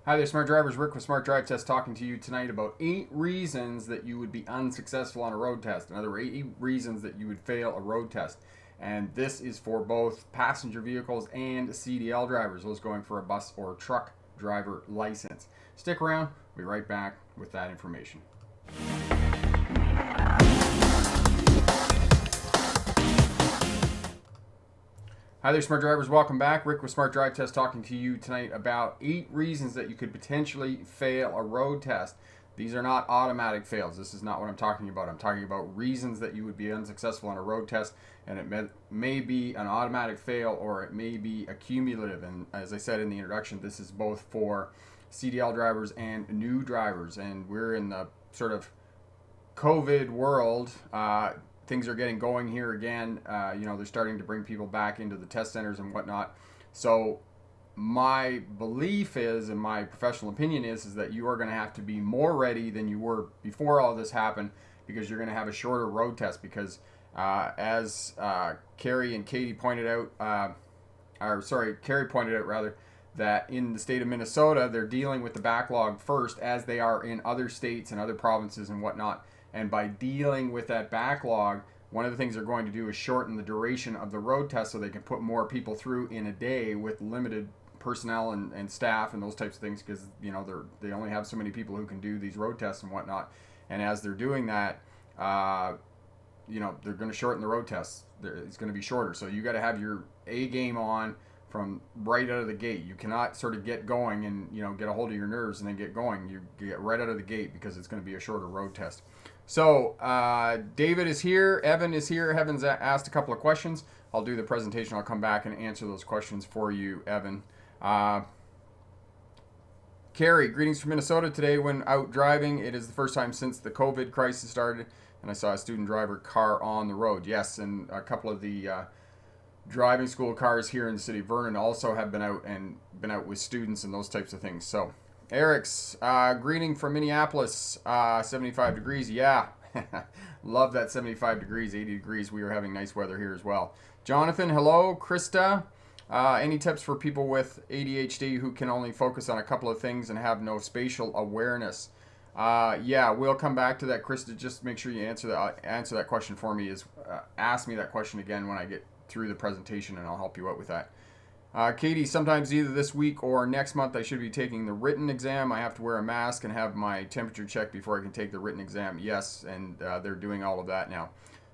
Hi there, Smart Drivers. Rick with Smart Drive Test talking to you tonight about 8 reasons that you would be unsuccessful on a road test. Another 8 reasons that you would fail a road test. And this is for both passenger vehicles and CDL drivers, those going for a bus or truck driver license. Stick around. We'll be right back with that information. Hi there, Smart Drivers. Welcome back. Rick with Smart Drive Test talking to you tonight about 8 reasons that you could potentially fail a road test. These are not automatic fails. This is not what I'm talking about. I'm talking about reasons that you would be unsuccessful on a road test, and it may be an automatic fail or it may be a cumulative. And as I said in the introduction, this is both for CDL drivers and new drivers. And we're in the sort of COVID world. Things are getting going here again. They're starting to bring people back into the test centers and whatnot. So my belief is, and my professional opinion is that you are going to have to be more ready than you were before all this happened, because you're going to have a shorter road test. Because as Carrie and Katie pointed out, Carrie pointed out rather, that in the state of Minnesota, they're dealing with the backlog first, as they are in other states and other provinces and whatnot. And by dealing with that backlog, one of the things they're going to do is shorten the duration of the road test so they can put more people through in a day with limited personnel and staff and those types of things, because they only have so many people who can do these road tests and whatnot. And as they're doing that, they're going to shorten the road tests. It's going to be shorter. So you got to have your A game on from right out of the gate. You cannot sort of get going and get a hold of your nerves and then get going. You get right out of the gate, because it's going to be a shorter road test. So David is here. Evan is here. Evan's asked a couple of questions. I'll do the presentation. I'll come back and answer those questions for you, Evan. Carrie, greetings from Minnesota. Today when out driving, it is the first time since the COVID crisis started, and I saw a student driver car on the road. Yes, and a couple of the driving school cars here in the city of Vernon also have been out with students and those types of things. So Eric's greeting from Minneapolis, 75 degrees. Yeah, love that 75 degrees, 80 degrees. We are having nice weather here as well. Jonathan, hello. Krista, any tips for people with ADHD who can only focus on a couple of things and have no spatial awareness? Yeah, we'll come back to that, Krista. Just make sure you answer that question for me. Ask me that question again when I get through the presentation, and I'll help you out with that. Katie, sometimes either this week or next month I should be taking the written exam. I have to wear a mask and have my temperature checked before I can take the written exam. Yes, and they're doing all of that now.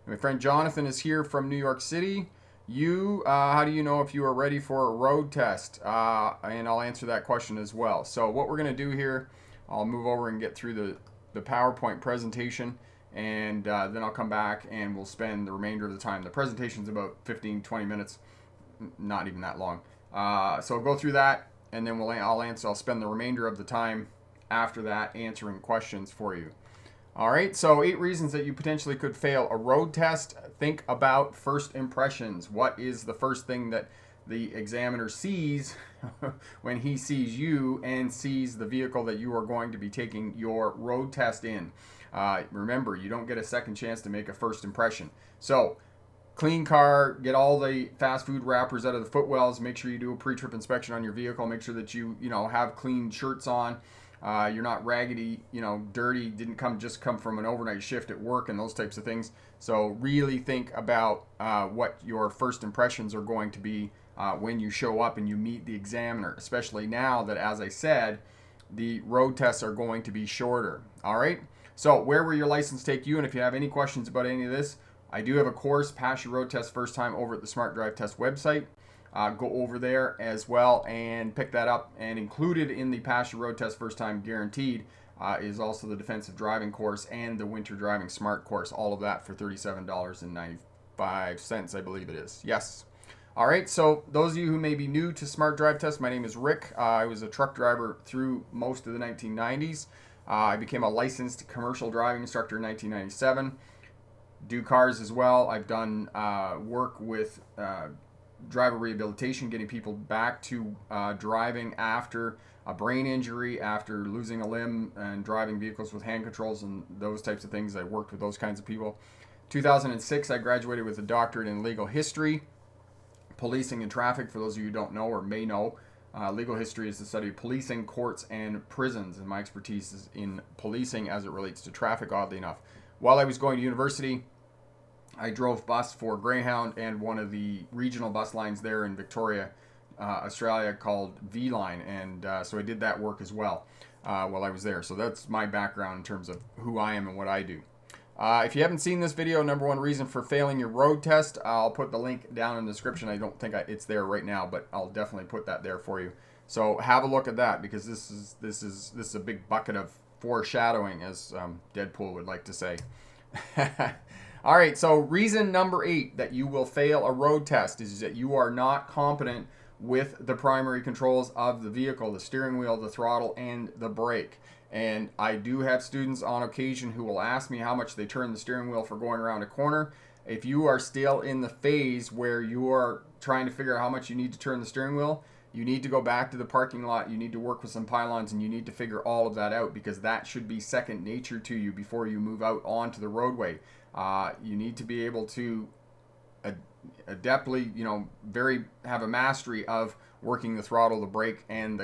My friend Jonathan is here from New York City. How do you know if you are ready for a road test? And I'll answer that question as well. So what we're going to do here, I'll move over and get through the PowerPoint presentation, and then I'll come back and we'll spend the remainder of the time. The presentation's about 15-20 minutes, not even that long. So I'll go through that, and then I'll spend the remainder of the time after that answering questions for you. All right, so 8 reasons that you potentially could fail a road test. Think about first impressions. What is the first thing that the examiner sees when he sees you and sees the vehicle that you are going to be taking your road test in? Remember, you don't get a second chance to make a first impression. So clean car, get all the fast food wrappers out of the footwells, make sure you do a pre-trip inspection on your vehicle, make sure that you have clean shirts on, you're not raggedy, dirty, didn't come from an overnight shift at work and those types of things. So really think about what your first impressions are going to be when you show up and you meet the examiner, especially now that, as I said, the road tests are going to be shorter. All right, so where will your license take you? And if you have any questions about any of this, I do have a course, Pass Your Road Test First Time, over at the Smart Drive Test website. Go over there as well and pick that up. And included in the Pass Your Road Test First Time Guaranteed is also the Defensive Driving course and the Winter Driving Smart course. All of that for $37.95, I believe it is. Yes. All right, so those of you who may be new to Smart Drive Test, my name is Rick. I was a truck driver through most of the 1990s. I became a licensed commercial driving instructor in 1997. Do cars as well. I've done work with driver rehabilitation, getting people back to driving after a brain injury, after losing a limb, and driving vehicles with hand controls and those types of things. I worked with those kinds of people. 2006, I graduated with a doctorate in legal history, policing and traffic. For those of you who don't know or may know, Legal history is the study of policing, courts, and prisons, and my expertise is in policing as it relates to traffic, oddly enough. While I was going to university, I drove bus for Greyhound and one of the regional bus lines there in Victoria, Australia, called V-Line, and so I did that work as well while I was there. So that's my background in terms of who I am and what I do. If you haven't seen this video, number one reason for failing your road test, I'll put the link down in the description. I don't think it's there right now, but I'll definitely put that there for you. So have a look at that, because this is a big bucket of foreshadowing, as Deadpool would like to say. All right, so reason number 8 that you will fail a road test is that you are not competent with the primary controls of the vehicle, the steering wheel, the throttle, and the brake. And I do have students on occasion who will ask me how much they turn the steering wheel for going around a corner. If you are still in the phase where you are trying to figure out how much you need to turn the steering wheel, you need to go back to the parking lot, you need to work with some pylons, and you need to figure all of that out, because that should be second nature to you before you move out onto the roadway. You need to be able to adeptly, have a mastery of working the throttle, the brake, and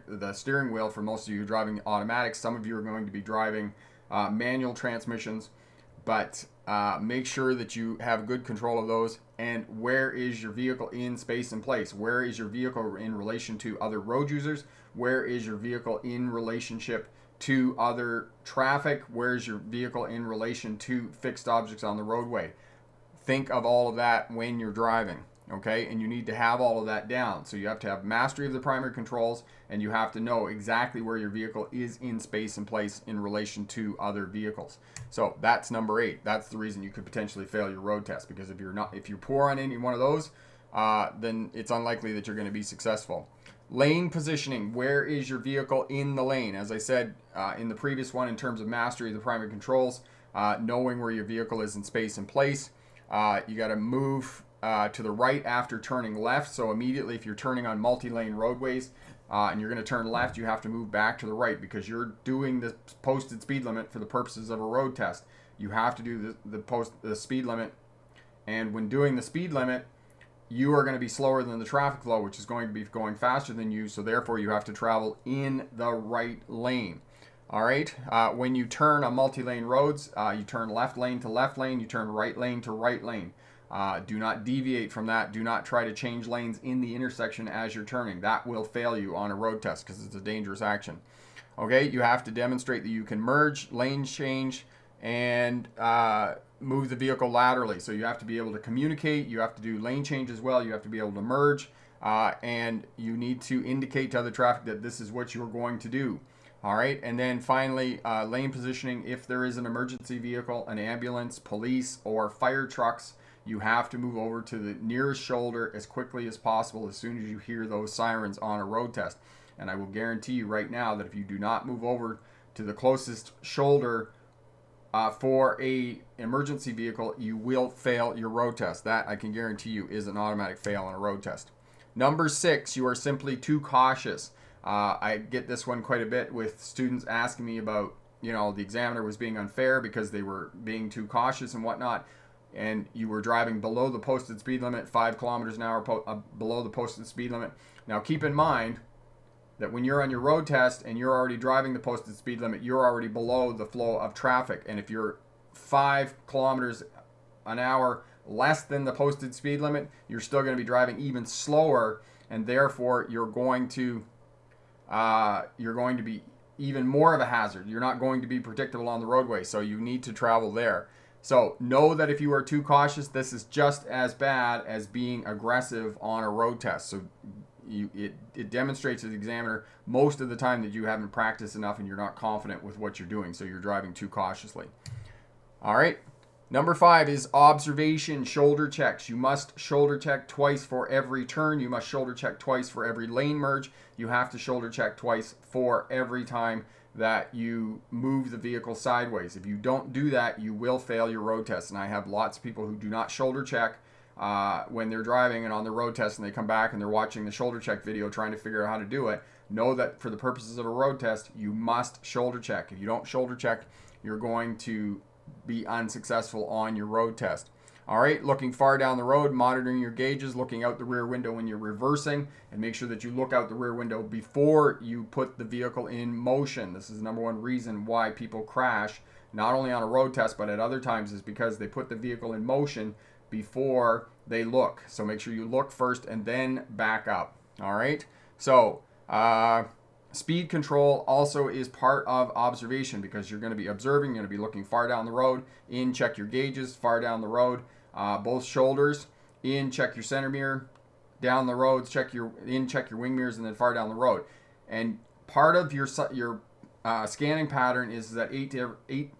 the steering wheel. For most of you driving automatic, some of you are going to be driving manual transmissions, but make sure that you have good control of those. And where is your vehicle in space and place? Where is your vehicle in relation to other road users? Where is your vehicle in relationship to other traffic? Where is your vehicle in relation to fixed objects on the roadway? Think of all of that when you're driving. Okay, and you need to have all of that down. So you have to have mastery of the primary controls, and you have to know exactly where your vehicle is in space and place in relation to other vehicles. So that's number 8. That's the reason you could potentially fail your road test, because if you're poor on any one of those, then it's unlikely that you're going to be successful. Lane positioning. Where is your vehicle in the lane? As I said in the previous one, in terms of mastery of the primary controls, knowing where your vehicle is in space and place, you got to move to the right after turning left. So immediately, if you're turning on multi-lane roadways and you're going to turn left, you have to move back to the right, because you're doing the posted speed limit for the purposes of a road test. You have to do the speed limit, and when doing the speed limit, you are going to be slower than the traffic flow, which is going to be going faster than you. So therefore, you have to travel in the right lane. All right. When you turn on multi-lane roads, you turn left lane to left lane. You turn right lane to right lane. Do not deviate from that. Do not try to change lanes in the intersection as you're turning. That will fail you on a road test, because it's a dangerous action. Okay, you have to demonstrate that you can merge, lane change, and move the vehicle laterally. So you have to be able to communicate. You have to do lane change as well. You have to be able to merge, and you need to indicate to other traffic that this is what you're going to do. All right, and then finally, lane positioning. If there is an emergency vehicle, an ambulance, police, or fire trucks, you have to move over to the nearest shoulder as quickly as possible as soon as you hear those sirens on a road test. And I will guarantee you right now that if you do not move over to the closest shoulder for a emergency vehicle, you will fail your road test. That, I can guarantee you, is an automatic fail on a road test. Number 6, you are simply too cautious. I get this one quite a bit with students asking me about, the examiner was being unfair because they were being too cautious and whatnot. And you were driving below the posted speed limit, 5 kilometers an hour below the posted speed limit. Now, keep in mind that when you're on your road test and you're already driving the posted speed limit, you're already below the flow of traffic. And if you're 5 kilometers an hour less than the posted speed limit, you're still going to be driving even slower, and therefore you're going to be even more of a hazard. You're not going to be predictable on the roadway, so you need to travel there. So know that if you are too cautious, this is just as bad as being aggressive on a road test. So it demonstrates to the examiner most of the time that you haven't practiced enough and you're not confident with what you're doing, so you're driving too cautiously. All right. Number 5 is observation, shoulder checks. You must shoulder check twice for every turn. You must shoulder check twice for every lane merge. You have to shoulder check twice for every time that you move the vehicle sideways. If you don't do that, you will fail your road test. And I have lots of people who do not shoulder check when they're driving and on the road test, and they come back and they're watching the shoulder check video trying to figure out how to do it. Know that for the purposes of a road test, you must shoulder check. If you don't shoulder check, you're going to be unsuccessful on your road test. All right, looking far down the road, monitoring your gauges, looking out the rear window when you're reversing, and make sure that you look out the rear window before you put the vehicle in motion. This is the number one reason why people crash, not only on a road test, but at other times, is because they put the vehicle in motion before they look. So make sure you look first and then back up. All right, so speed control also is part of observation, because you're going to be observing, you're going to be looking far down the road. In, check your gauges, far down the road. Both shoulders. In, check your center mirror. Down the roads, check your wing mirrors, and then far down the road. And part of your scanning pattern is that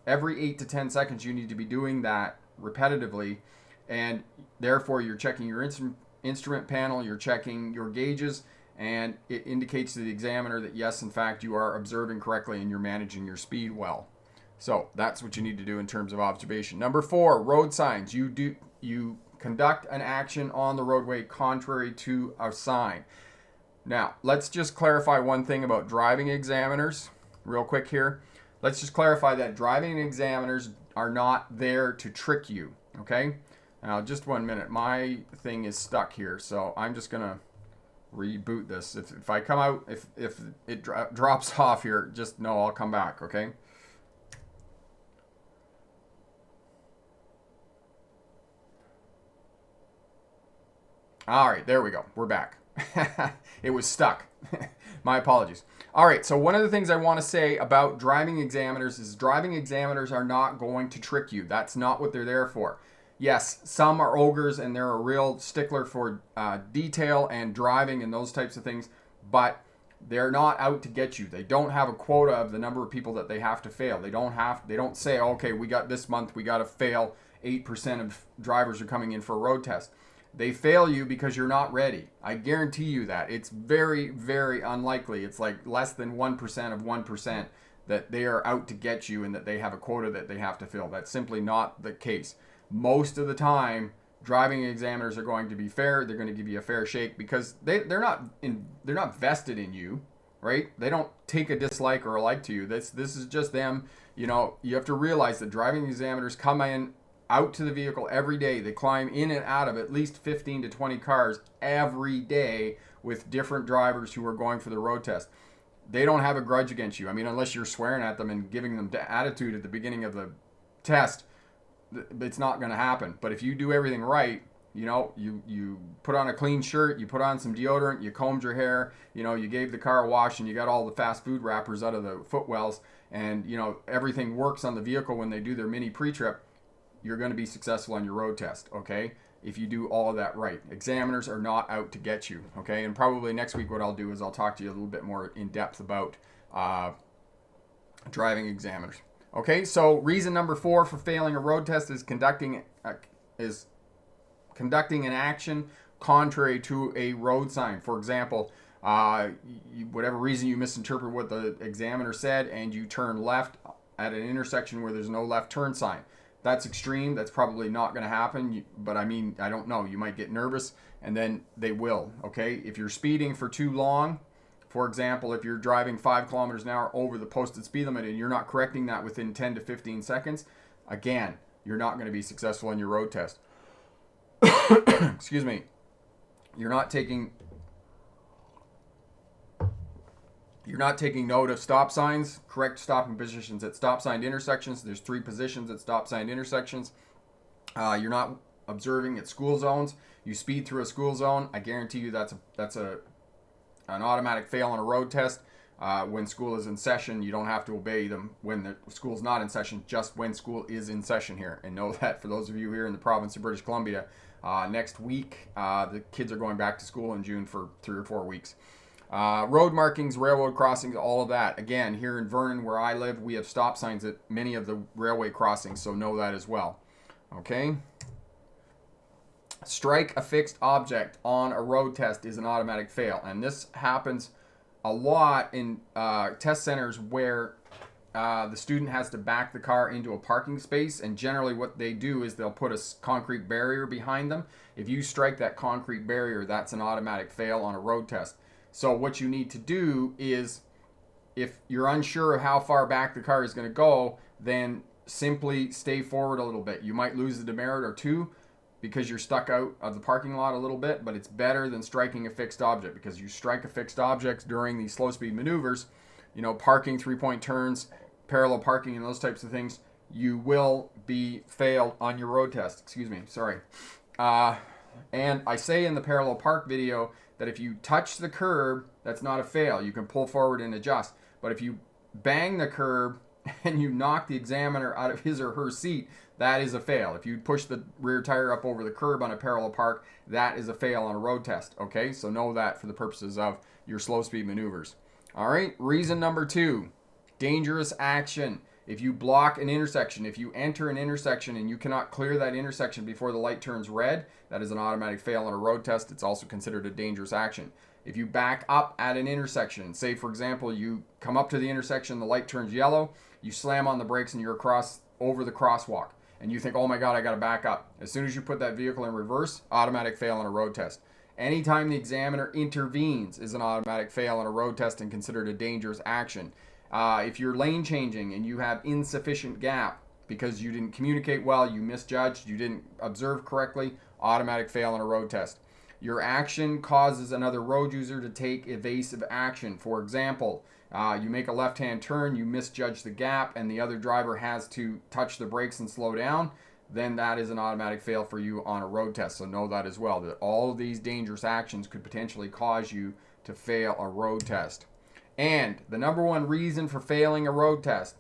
every 8 to 10 seconds you need to be doing that repetitively, and therefore you're checking your instrument panel, you're checking your gauges, and it indicates to the examiner that yes, in fact, you are observing correctly and you're managing your speed well. So that's what you need to do in terms of observation. Number 4, road signs. You conduct an action on the roadway contrary to a sign. Now, let's just clarify one thing about driving examiners real quick here. Let's just clarify that driving examiners are not there to trick you, okay? Now, just 1 minute. My thing is stuck here, so I'm just going to reboot this. If I come out, if it drops off here, just know I'll come back, okay? All right, there we go. We're back. It was stuck. My apologies. All right, so one of the things I want to say about driving examiners is driving examiners are not going to trick you. That's not what they're there for. Yes, some are ogres and they're a real stickler for detail and driving and those types of things, but they're not out to get you. They don't have a quota of the number of people that they have to fail. They don't say, okay, we got this month, we got to fail 8% of drivers are coming in for a road test. They fail you because you're not ready. I guarantee you that. It's very, very unlikely. It's like less than 1% of 1% that they are out to get you and that they have a quota that they have to fill. That's simply not the case. Most of the time, driving examiners are going to be fair. They're going to give you a fair shake because they're not vested in you, right? They don't take a dislike or a like to you. This is just them. You know, you have to realize that driving examiners come in out to the vehicle every day. They climb in and out of at least 15 to 20 cars every day with different drivers who are going for the road test. They don't have a grudge against you. I mean, unless you're swearing at them and giving them attitude at the beginning of the test, it's not going to happen. But if you do everything right, you know, you put on a clean shirt, you put on some deodorant, you combed your hair, you know, you gave the car a wash, and you got all the fast food wrappers out of the footwells, and, you know, everything works on the vehicle when they do their mini pre-trip, you're going to be successful on your road test, okay? If you do all of that right. Examiners are not out to get you, okay? And probably next week what I'll do is I'll talk to you a little bit more in depth about driving examiners. Okay, so reason number 4 for failing a road test is conducting an action contrary to a road sign. For example, whatever reason you misinterpret what the examiner said and you turn left at an intersection where there's no left turn sign. That's extreme. That's probably not going to happen. But I mean, I don't know. You might get nervous and then they will. Okay. If you're speeding for too long, for example, if you're driving 5 kilometers an hour over the posted speed limit and you're not correcting that within 10 to 15 seconds, again, you're not going to be successful in your road test. Excuse me. You're not taking note of stop signs, correct stopping positions at stop sign intersections. There's 3 positions at stop sign intersections. You're not observing at school zones. You speed through a school zone. I guarantee you that's an automatic fail on a road test. When school is in session, you don't have to obey them when the school's not in session, just when school is in session here. And know that for those of you here in the province of British Columbia, next week, the kids are going back to school in June for 3 or 4 weeks. Road markings, railroad crossings, all of that. Again, here in Vernon, where I live, we have stop signs at many of the railway crossings, so know that as well. Okay? Strike a fixed object on a road test is an automatic fail. And this happens a lot in test centers where the student has to back the car into a parking space. And generally what they do is they'll put a concrete barrier behind them. If you strike that concrete barrier, that's an automatic fail on a road test. So what you need to do is, if you're unsure of how far back the car is going to go, then simply stay forward a little bit. You might lose a demerit or 2, because you're stuck out of the parking lot a little bit, but it's better than striking a fixed object, because you strike a fixed object during these slow speed maneuvers, parking, 3-point turns, parallel parking, and those types of things, you will be failed on your road test. Excuse me, sorry. And I say in the parallel park video that if you touch the curb, that's not a fail. You can pull forward and adjust. But if you bang the curb and you knock the examiner out of his or her seat, that is a fail. If you push the rear tire up over the curb on a parallel park, that is a fail on a road test. Okay, so know that for the purposes of your slow speed maneuvers. All right, reason number 2, dangerous action. If you block an intersection, if you enter an intersection and you cannot clear that intersection before the light turns red, that is an automatic fail on a road test. It's also considered a dangerous action. If you back up at an intersection, say for example, you come up to the intersection, the light turns yellow, you slam on the brakes and you're over the crosswalk, and you think, oh my God, I gotta back up. As soon as you put that vehicle in reverse, automatic fail on a road test. Anytime the examiner intervenes is an automatic fail on a road test and considered a dangerous action. If you're lane changing and you have insufficient gap because you didn't communicate well, you misjudged, you didn't observe correctly, automatic fail on a road test. Your action causes another road user to take evasive action. For example, you make a left-hand turn, you misjudge the gap, and the other driver has to touch the brakes and slow down, then that is an automatic fail for you on a road test. So know that as well, that all of these dangerous actions could potentially cause you to fail a road test. And the number one reason for failing a road test,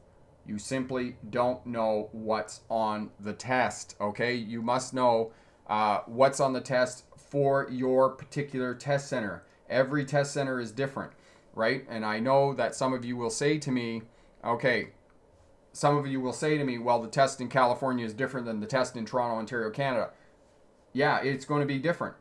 you simply don't know what's on the test, okay? You must know what's on the test for your particular test center. Every test center is different, right? And I know that some of you will say to me, well, the test in California is different than the test in Toronto, Ontario, Canada. Yeah, it's going to be different.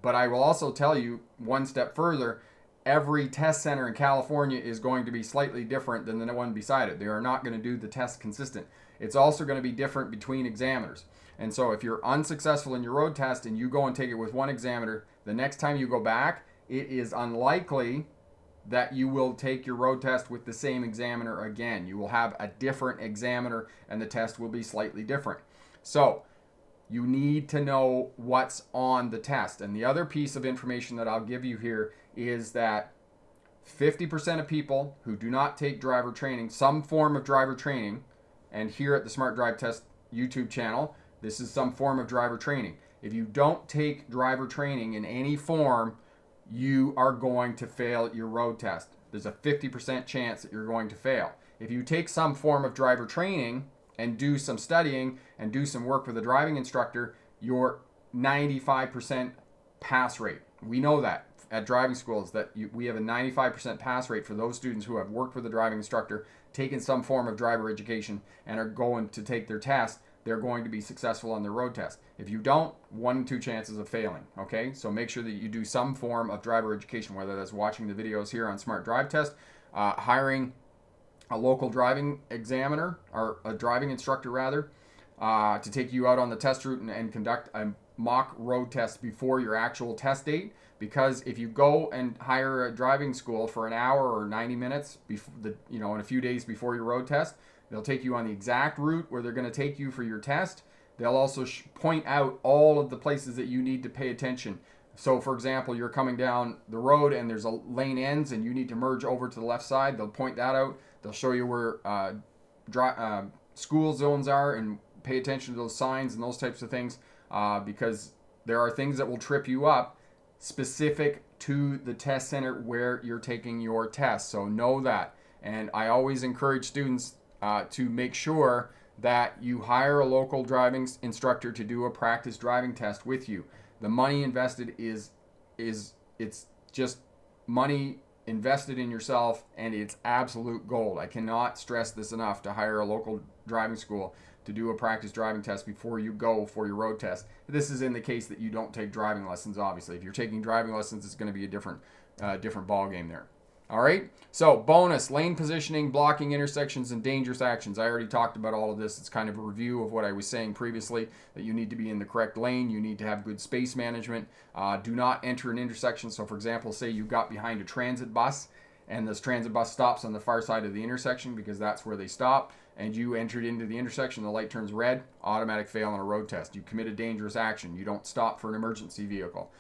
But I will also tell you one step further, every test center in California is going to be slightly different than the one beside it. They are not going to do the test consistent. It's also going to be different between examiners. And so if you're unsuccessful in your road test and you go and take it with one examiner, the next time you go back, it is unlikely that you will take your road test with the same examiner again. You will have a different examiner and the test will be slightly different. So you need to know what's on the test. And the other piece of information that I'll give you here is that 50% of people who do not take driver training, some form of driver training, and here at the Smart Drive Test YouTube channel, this is some form of driver training. If you don't take driver training in any form, you are going to fail your road test. There's a 50% chance that you're going to fail. If you take some form of driver training and do some studying and do some work with a driving instructor, your 95% pass rate. We know that at driving schools that we have a 95% pass rate for those students who have worked with a driving instructor, taken some form of driver education, and are going to take their test. They're going to be successful on their road test. If you don't, 1 in 2 chances of failing, okay? So make sure that you do some form of driver education, whether that's watching the videos here on Smart Drive Test, hiring a local driving examiner, or a driving instructor rather, to take you out on the test route and conduct a mock road test before your actual test date. Because if you go and hire a driving school for an hour or 90 minutes, in a few days before your road test, they'll take you on the exact route where they're going to take you for your test. They'll also point out all of the places that you need to pay attention. So, for example, you're coming down the road and there's a lane ends and you need to merge over to the left side. They'll point that out. They'll show you where school zones are and pay attention to those signs and those types of things, because there are things that will trip you up specific to the test center where you're taking your test. So know that. And I always encourage students to make sure that you hire a local driving instructor to do a practice driving test with you. The money invested is it's just money invested in yourself, and it's absolute gold. I cannot stress this enough, to hire a local driving school to do a practice driving test before you go for your road test. This is in the case that you don't take driving lessons, obviously. If you're taking driving lessons, it's going to be a different ball game there. All right, so bonus, lane positioning, blocking intersections, and dangerous actions. I already talked about all of this. It's kind of a review of what I was saying previously, that you need to be in the correct lane. You need to have good space management. Do not enter an intersection. So, for example, say you got behind a transit bus and this transit bus stops on the far side of the intersection because that's where they stop, and you entered into the intersection, the light turns red, automatic fail on a road test. You commit a dangerous action. You don't stop for an emergency vehicle.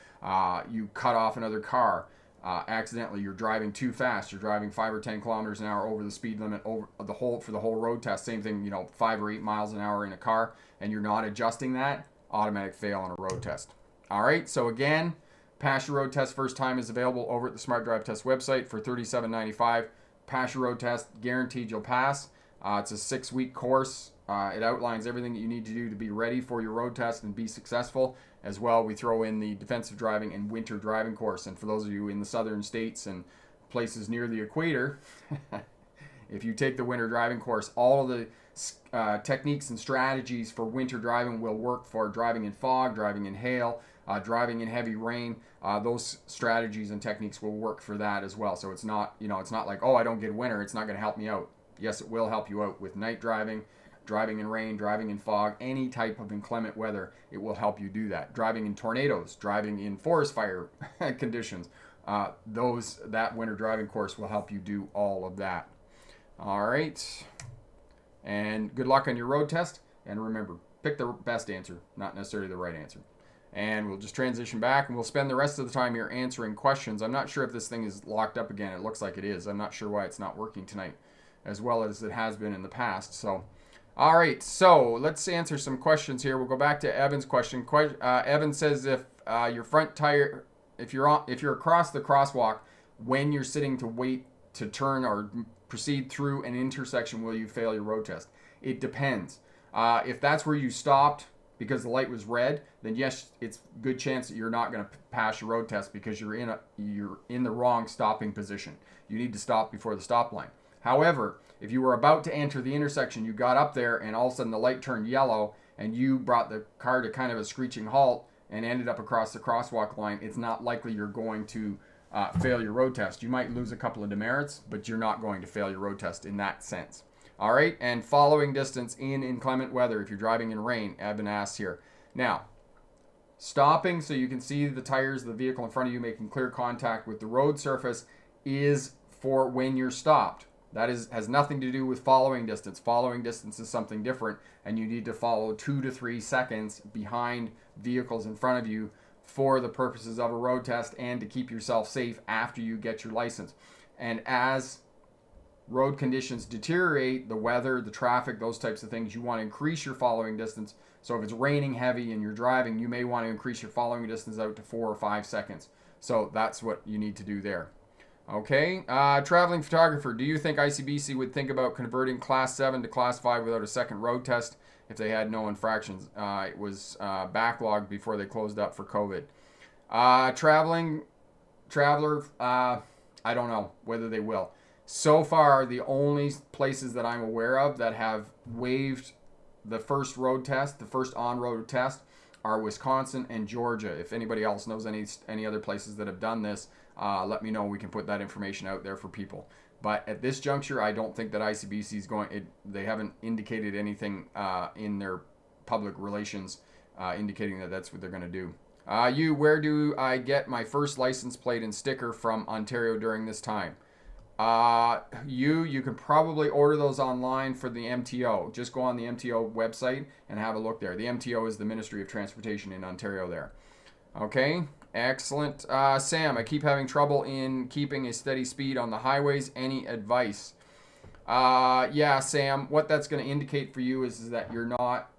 You cut off another car. Accidentally, you're driving too fast. You're driving 5 or 10 kilometers an hour over the speed limit for the whole road test. Same thing, 5 or 8 miles an hour in a car, and you're not adjusting that. Automatic fail on a road test. All right. So again, pass your road test first time is available over at the Smart Drive Test website for $37.95. Pass your road test, guaranteed you'll pass. It's a 6-week course. It outlines everything that you need to do to be ready for your road test and be successful. As well, we throw in the defensive driving and winter driving course. And for those of you in the southern states and places near the equator, if you take the winter driving course, all of the techniques and strategies for winter driving will work for driving in fog, driving in hail, driving in heavy rain. Those strategies and techniques will work for that as well. So it's not, it's not like, oh, I don't get winter, it's not going to help me out. Yes, it will help you out with night driving, driving in rain, driving in fog, any type of inclement weather. It will help you do that. Driving in tornadoes, driving in forest fire conditions. That winter driving course will help you do all of that. All right. And good luck on your road test. And remember, pick the best answer, not necessarily the right answer. And we'll just transition back and we'll spend the rest of the time here answering questions. I'm not sure if this thing is locked up again. It looks like it is. I'm not sure why it's not working tonight as well as it has been in the past. So, all right. So let's answer some questions here. We'll go back to Evan's question. Evan says if your front tire, if you're across the crosswalk when you're sitting to wait to turn or proceed through an intersection, will you fail your road test? It depends. If that's where you stopped because the light was red, then yes, it's a good chance that you're not going to pass your road test because you're in the wrong stopping position. You need to stop before the stop line. However, if you were about to enter the intersection, you got up there and all of a sudden the light turned yellow and you brought the car to kind of a screeching halt and ended up across the crosswalk line, it's not likely you're going to fail your road test. You might lose a couple of demerits, but you're not going to fail your road test in that sense. All right, and following distance in inclement weather, if you're driving in rain, Evan asks here. Now, stopping so you can see the tires of the vehicle in front of you making clear contact with the road surface is for when you're stopped. That has nothing to do with following distance. Following distance is something different, and you need to follow 2 to 3 seconds behind vehicles in front of you for the purposes of a road test and to keep yourself safe after you get your license. And as road conditions deteriorate, the weather, the traffic, those types of things, you want to increase your following distance. So if it's raining heavy and you're driving, you may want to increase your following distance out to 4 or 5 seconds. So that's what you need to do there. Okay, traveling photographer, do you think ICBC would think about converting Class 7 to Class 5 without a second road test if they had no infractions? It was backlogged before they closed up for COVID. Traveler, I don't know whether they will. So far, the only places that I'm aware of that have waived the first road test, the first on-road test, are Wisconsin and Georgia. If anybody else knows any other places that have done this, let me know. We can put that information out there for people. But at this juncture, I don't think that ICBC is going. They haven't indicated anything in their public relations indicating that that's what they're going to do. Where do I get my first license plate and sticker from Ontario during this time? You can probably order those online for the MTO. Just go on the MTO website and have a look there. The MTO is the Ministry of Transportation in Ontario there. Okay, excellent. Sam, I keep having trouble in keeping a steady speed on the highways. Any advice? Yeah, Sam, what that's going to indicate for you is that you're not,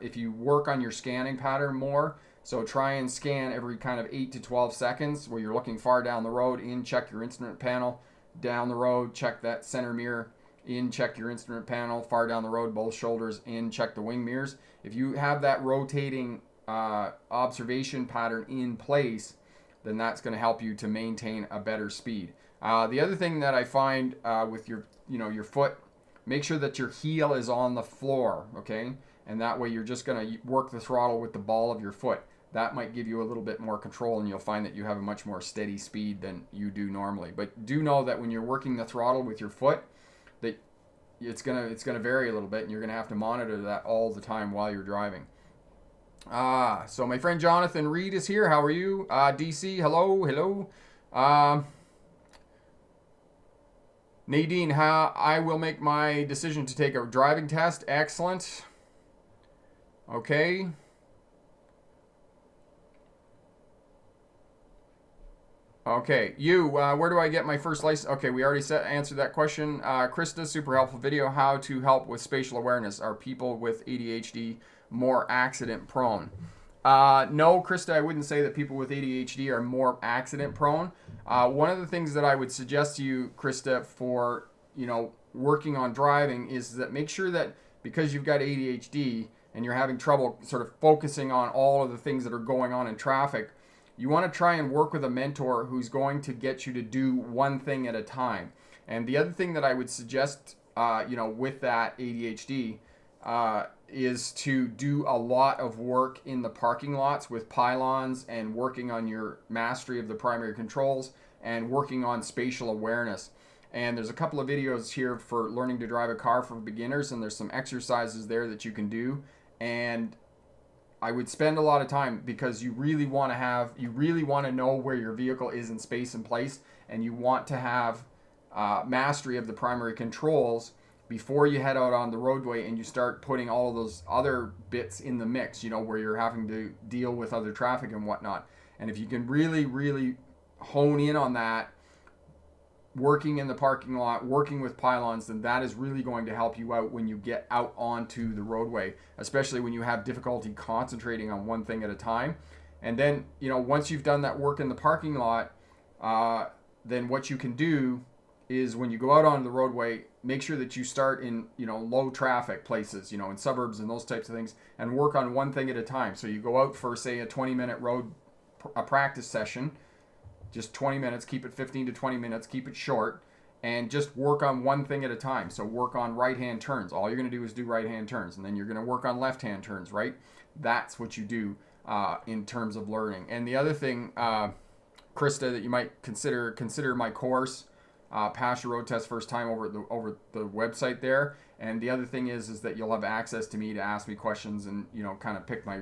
if you work on your scanning pattern more, so try and scan every kind of 8 to 12 seconds where you're looking far down the road, check your instrument panel, down the road, check that center mirror, check your instrument panel, far down the road, both shoulders, check the wing mirrors. If you have that rotating observation pattern in place, then that's going to help you to maintain a better speed. The other thing that I find with your foot, make sure that your heel is on the floor, okay? And that way you're just going to work the throttle with the ball of your foot. That might give you a little bit more control, and you'll find that you have a much more steady speed than you do normally. But do know that when you're working the throttle with your foot, that it's gonna vary a little bit, and you're gonna have to monitor that all the time while you're driving. So my friend Jonathan Reed is here. How are you? DC, hello. Nadine, how I will make my decision to take a driving test. Excellent. Okay. Okay, where do I get my first license? Okay, we already answered that question. Krista, super helpful video. How to help with spatial awareness. Are people with ADHD more accident prone? No, Krista, I wouldn't say that people with ADHD are more accident prone. One of the things that I would suggest to you, Krista, for working on driving is that make sure that because you've got ADHD and you're having trouble sort of focusing on all of the things that are going on in traffic, you want to try and work with a mentor who's going to get you to do one thing at a time. And the other thing that I would suggest, with that ADHD, is to do a lot of work in the parking lots with pylons and working on your mastery of the primary controls and working on spatial awareness. And there's a couple of videos here for learning to drive a car for beginners, and there's some exercises there that you can do. And I would spend a lot of time because you really want to know where your vehicle is in space and place, and you want to have mastery of the primary controls before you head out on the roadway and you start putting all of those other bits in the mix, where you're having to deal with other traffic and whatnot. And if you can really, really hone in on that, working in the parking lot, working with pylons, then that is really going to help you out when you get out onto the roadway, especially when you have difficulty concentrating on one thing at a time. And then, once you've done that work in the parking lot, then what you can do is when you go out onto the roadway, make sure that you start in, low traffic places, in suburbs and those types of things, and work on one thing at a time. So you go out for, say, a 20-minute a practice session, just 20 minutes, keep it 15 to 20 minutes, keep it short, and just work on one thing at a time. So work on right-hand turns. All you're going to do is do right-hand turns, and then you're going to work on left-hand turns, right? That's what you do in terms of learning. And the other thing, Krista, that you might consider my course, Pass Your Road Test First Time over the website there. And the other thing is that you'll have access to me to ask me questions and, kind of pick my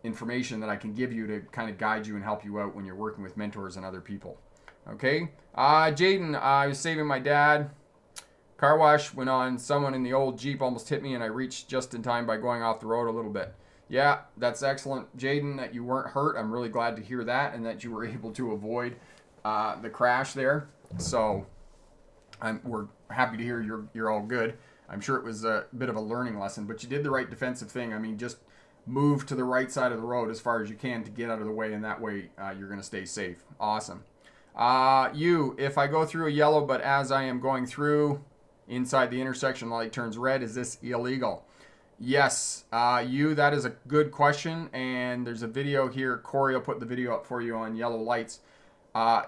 information that I can give you to kind of guide you and help you out when you're working with mentors and other people. Okay. Jaden, I was saving my dad. Car wash went on. Someone in the old Jeep almost hit me and I reached just in time by going off the road a little bit. Yeah, that's excellent, Jaden, that you weren't hurt. I'm really glad to hear that and that you were able to avoid the crash there. So we're happy to hear you're all good. I'm sure it was a bit of a learning lesson, but you did the right defensive thing. I mean, just move to the right side of the road as far as you can to get out of the way, and that way you're going to stay safe. Awesome. If I go through a yellow, but as I am going through inside the intersection, the light turns red, is this illegal? Yes, that is a good question, and there's a video here. Corey will put the video up for you on yellow lights.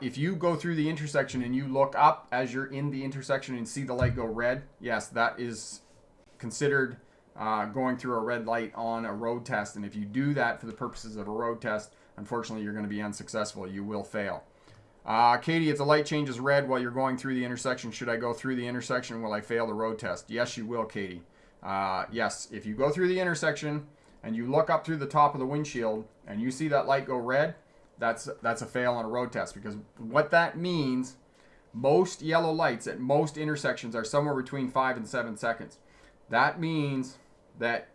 If you go through the intersection and you look up as you're in the intersection and see the light go red, yes, that is considered going through a red light on a road test. And if you do that for the purposes of a road test, unfortunately, you're going to be unsuccessful. You will fail. Katie, if the light changes red while you're going through the intersection, should I go through the intersection? Will I fail the road test? Yes, you will, Katie. Yes, if you go through the intersection and you look up through the top of the windshield and you see that light go red, that's a fail on a road test, because what that means, most yellow lights at most intersections are somewhere between 5 and 7 seconds. That means that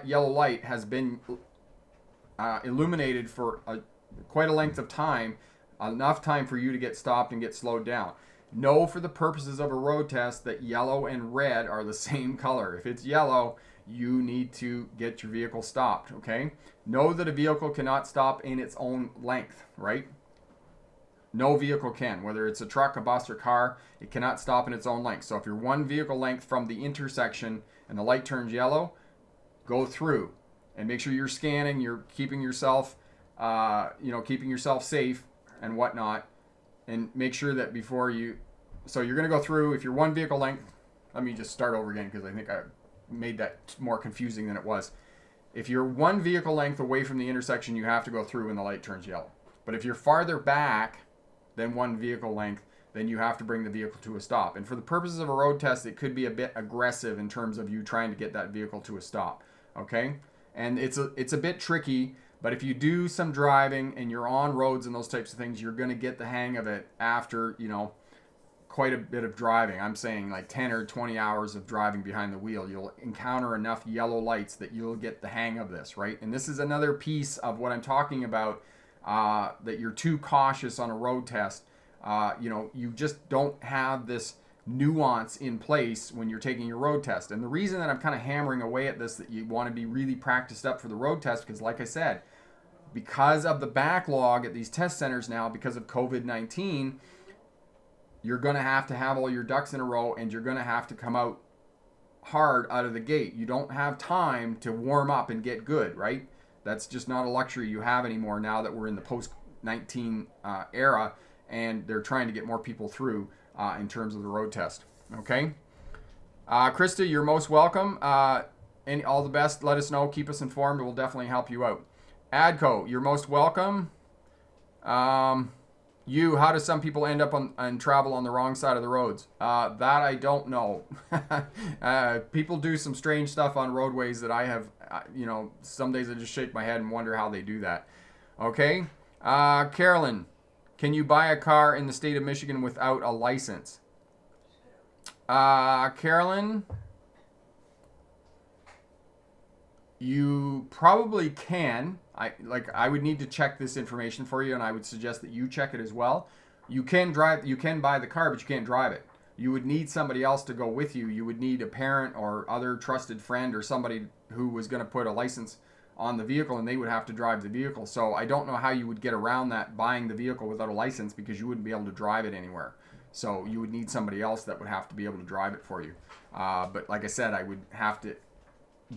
yellow light has been illuminated for quite a length of time, enough time for you to get stopped and get slowed down. Know for the purposes of a road test that yellow and red are the same color. If it's yellow, you need to get your vehicle stopped, okay? Know that a vehicle cannot stop in its own length, right? No vehicle can, whether it's a truck, a bus, or car, it cannot stop in its own length. So if you're one vehicle length from the intersection and the light turns yellow, go through and make sure you're scanning, you're keeping yourself, safe and whatnot, and make sure that before you, so you're going to go through, if you're one vehicle length, let me just start over again because I think I made that more confusing than it was. If you're one vehicle length away from the intersection, you have to go through when the light turns yellow. But if you're farther back than one vehicle length, then you have to bring the vehicle to a stop. And for the purposes of a road test, it could be a bit aggressive in terms of you trying to get that vehicle to a stop, okay? And it's a bit tricky, but if you do some driving and you're on roads and those types of things, you're going to get the hang of it after, quite a bit of driving. I'm saying like 10 or 20 hours of driving behind the wheel. You'll encounter enough yellow lights that you'll get the hang of this, right? And this is another piece of what I'm talking about, that you're too cautious on a road test. You just don't have this nuance in place when you're taking your road test. And the reason that I'm kind of hammering away at this, that you want to be really practiced up for the road test, because like I said, because of the backlog at these test centers now, because of COVID-19, you're going to have all your ducks in a row, and you're going to have to come out hard out of the gate. You don't have time to warm up and get good, right? That's just not a luxury you have anymore now that we're in the post-19 era, and they're trying to get more people through in terms of the road test. Okay? Krista, you're most welcome. And all the best. Let us know. Keep us informed. We'll definitely help you out. Adco, you're most welcome. How do some people end up and travel on the wrong side of the roads? That I don't know. People do some strange stuff on roadways that I have, some days I just shake my head and wonder how they do that. Okay. Carolyn, can you buy a car in the state of Michigan without a license? Carolyn, you probably can. I would need to check this information for you, and I would suggest that you check it as well. You can buy the car, but you can't drive it. You would need somebody else to go with you. You would need a parent or other trusted friend or somebody who was going to put a license on the vehicle, and they would have to drive the vehicle. So I don't know how you would get around that, buying the vehicle without a license, because you wouldn't be able to drive it anywhere. So you would need somebody else that would have to be able to drive it for you. But like I said, I would have to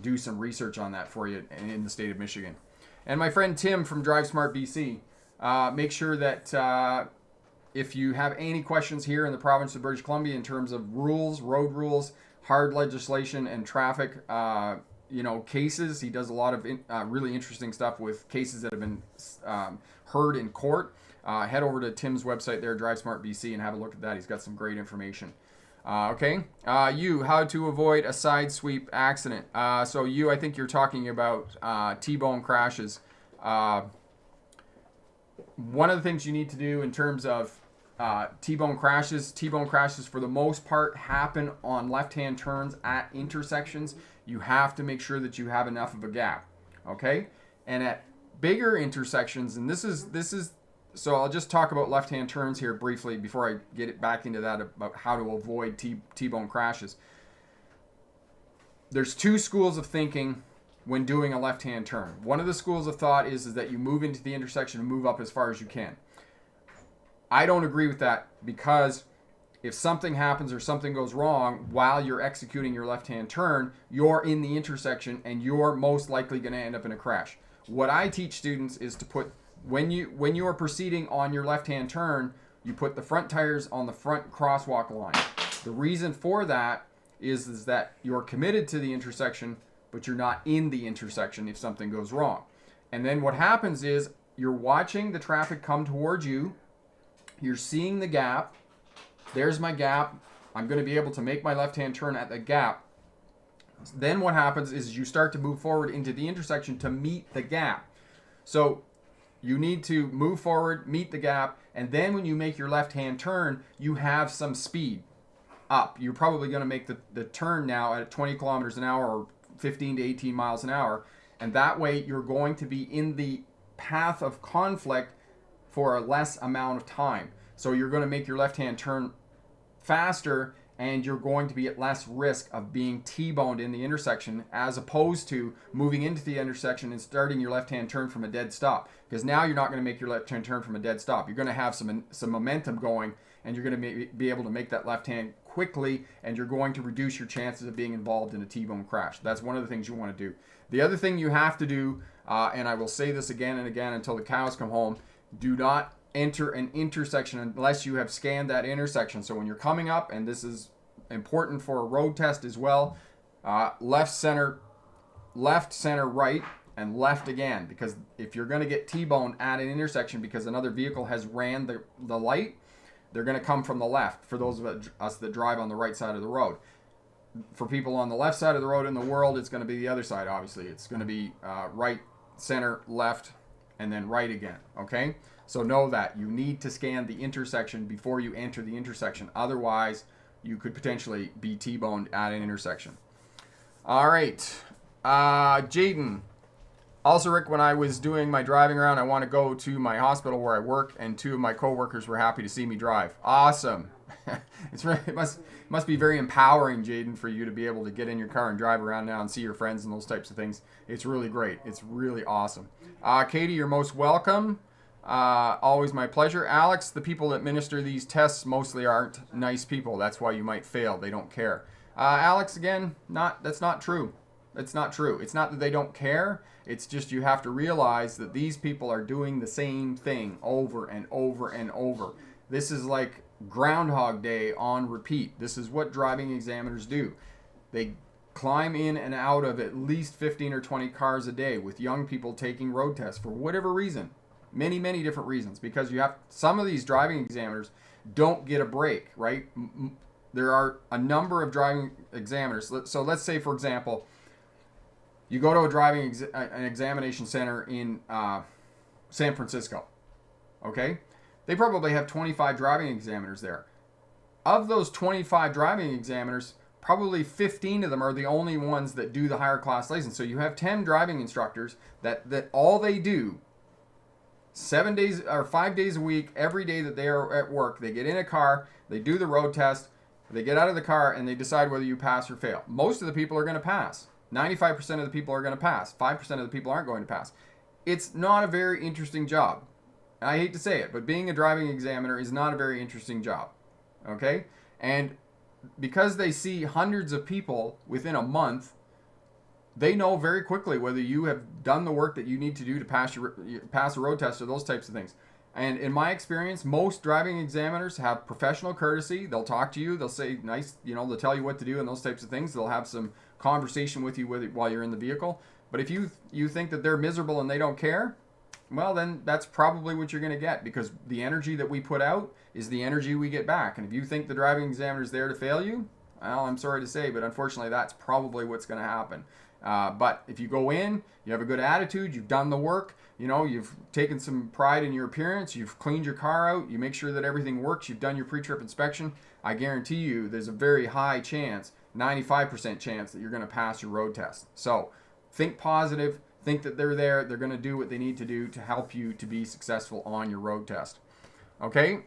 do some research on that for you in the state of Michigan. And my friend Tim from Drive Smart BC, make sure that if you have any questions here in the province of British Columbia in terms of rules, road rules, hard legislation, and traffic, cases, he does a lot of really interesting stuff with cases that have been heard in court. Head over to Tim's website there, Drive Smart BC, and have a look at that. He's got some great information. How to avoid a side sweep accident. I think you're talking about T-bone crashes. One of the things you need to do in terms of T-bone crashes for the most part happen on left-hand turns at intersections. You have to make sure that you have enough of a gap, okay? And at bigger intersections, and this is so I'll just talk about left-hand turns here briefly before I get it back into that about how to avoid T-bone crashes. There's two schools of thinking when doing a left-hand turn. One of the schools of thought is that you move into the intersection and move up as far as you can. I don't agree with that, because if something happens or something goes wrong while you're executing your left-hand turn, you're in the intersection and you're most likely going to end up in a crash. What I teach students is to put, when you are proceeding on your left-hand turn, you put the front tires on the front crosswalk line. The reason for that is that you're committed to the intersection, but you're not in the intersection if something goes wrong. And then what happens is you're watching the traffic come towards you. You're seeing the gap. There's my gap. I'm going to be able to make my left-hand turn at the gap. Then what happens is you start to move forward into the intersection to meet the gap. So you need to move forward, meet the gap, and then when you make your left-hand turn, you have some speed up. You're probably going to make the turn now at 20 kilometers an hour or 15 to 18 miles an hour, and that way you're going to be in the path of conflict for a less amount of time. So you're going to make your left-hand turn faster, and you're going to be at less risk of being T-boned in the intersection, as opposed to moving into the intersection and starting your left-hand turn from a dead stop. Because now you're not going to make your left-hand turn from a dead stop. You're going to have some momentum going, and you're going to be able to make that left hand quickly, and you're going to reduce your chances of being involved in a T-bone crash. That's one of the things you want to do. The other thing you have to do, and I will say this again and again until the cows come home, do not enter an intersection unless you have scanned that intersection. So when you're coming up, and this is important for a road test as well, left, center, right, and left again, because if you're going to get T-boned at an intersection because another vehicle has ran the light, they're going to come from the left for those of us that drive on the right side of the road. For people on the left side of the road in the world, it's going to be the other side, obviously. It's going to be right, center, left, and then right again, okay? So know that you need to scan the intersection before you enter the intersection. Otherwise, you could potentially be T-boned at an intersection. All right. Jaden. Also, Rick, when I was doing my driving around, I want to go to my hospital where I work, and 2 of my coworkers were happy to see me drive. Awesome. It must be very empowering, Jaden, for you to be able to get in your car and drive around now and see your friends and those types of things. It's really great. It's really awesome. Katie, you're most welcome. Always my pleasure. Alex, the people that administer these tests mostly aren't nice people. That's why you might fail. They don't care. Alex, again, that's not true. It's not true. It's not that they don't care. It's just you have to realize that these people are doing the same thing over and over and over. This is like Groundhog Day on repeat. This is what driving examiners do. They climb in and out of at least 15 or 20 cars a day with young people taking road tests for whatever reason. Many, many different reasons. Because you have some of these driving examiners don't get a break, right? There are a number of driving examiners. So let's say, for example, you go to an examination center in San Francisco, okay? They probably have 25 driving examiners there. Of those 25 driving examiners, probably 15 of them are the only ones that do the higher class license. So you have 10 driving instructors that all they do 7 days or 5 days a week, every day that they are at work, they get in a car, they do the road test, they get out of the car, and they decide whether you pass or fail. Most of the people are going to pass. 95% of the people are going to pass. 5% of the people aren't going to pass. It's not a very interesting job. I hate to say it, but being a driving examiner is not a very interesting job. Okay? And because they see hundreds of people within a month, they know very quickly whether you have done the work that you need to do to pass a road test or those types of things. And in my experience, most driving examiners have professional courtesy. They'll talk to you. They'll say nice, they'll tell you what to do and those types of things. They'll have some conversation with you while you're in the vehicle. But if you think that they're miserable and they don't care, well, then that's probably what you're going to get, because the energy that we put out is the energy we get back. And if you think the driving examiner is there to fail you, well, I'm sorry to say, but unfortunately that's probably what's going to happen. But if you go in, you have a good attitude, you've done the work, you've taken some pride in your appearance, you've cleaned your car out, you make sure that everything works, you've done your pre-trip inspection, I guarantee you there's a very high chance, 95% chance, that you're going to pass your road test. So think positive, think that they're there, they're going to do what they need to do to help you to be successful on your road test. Okay?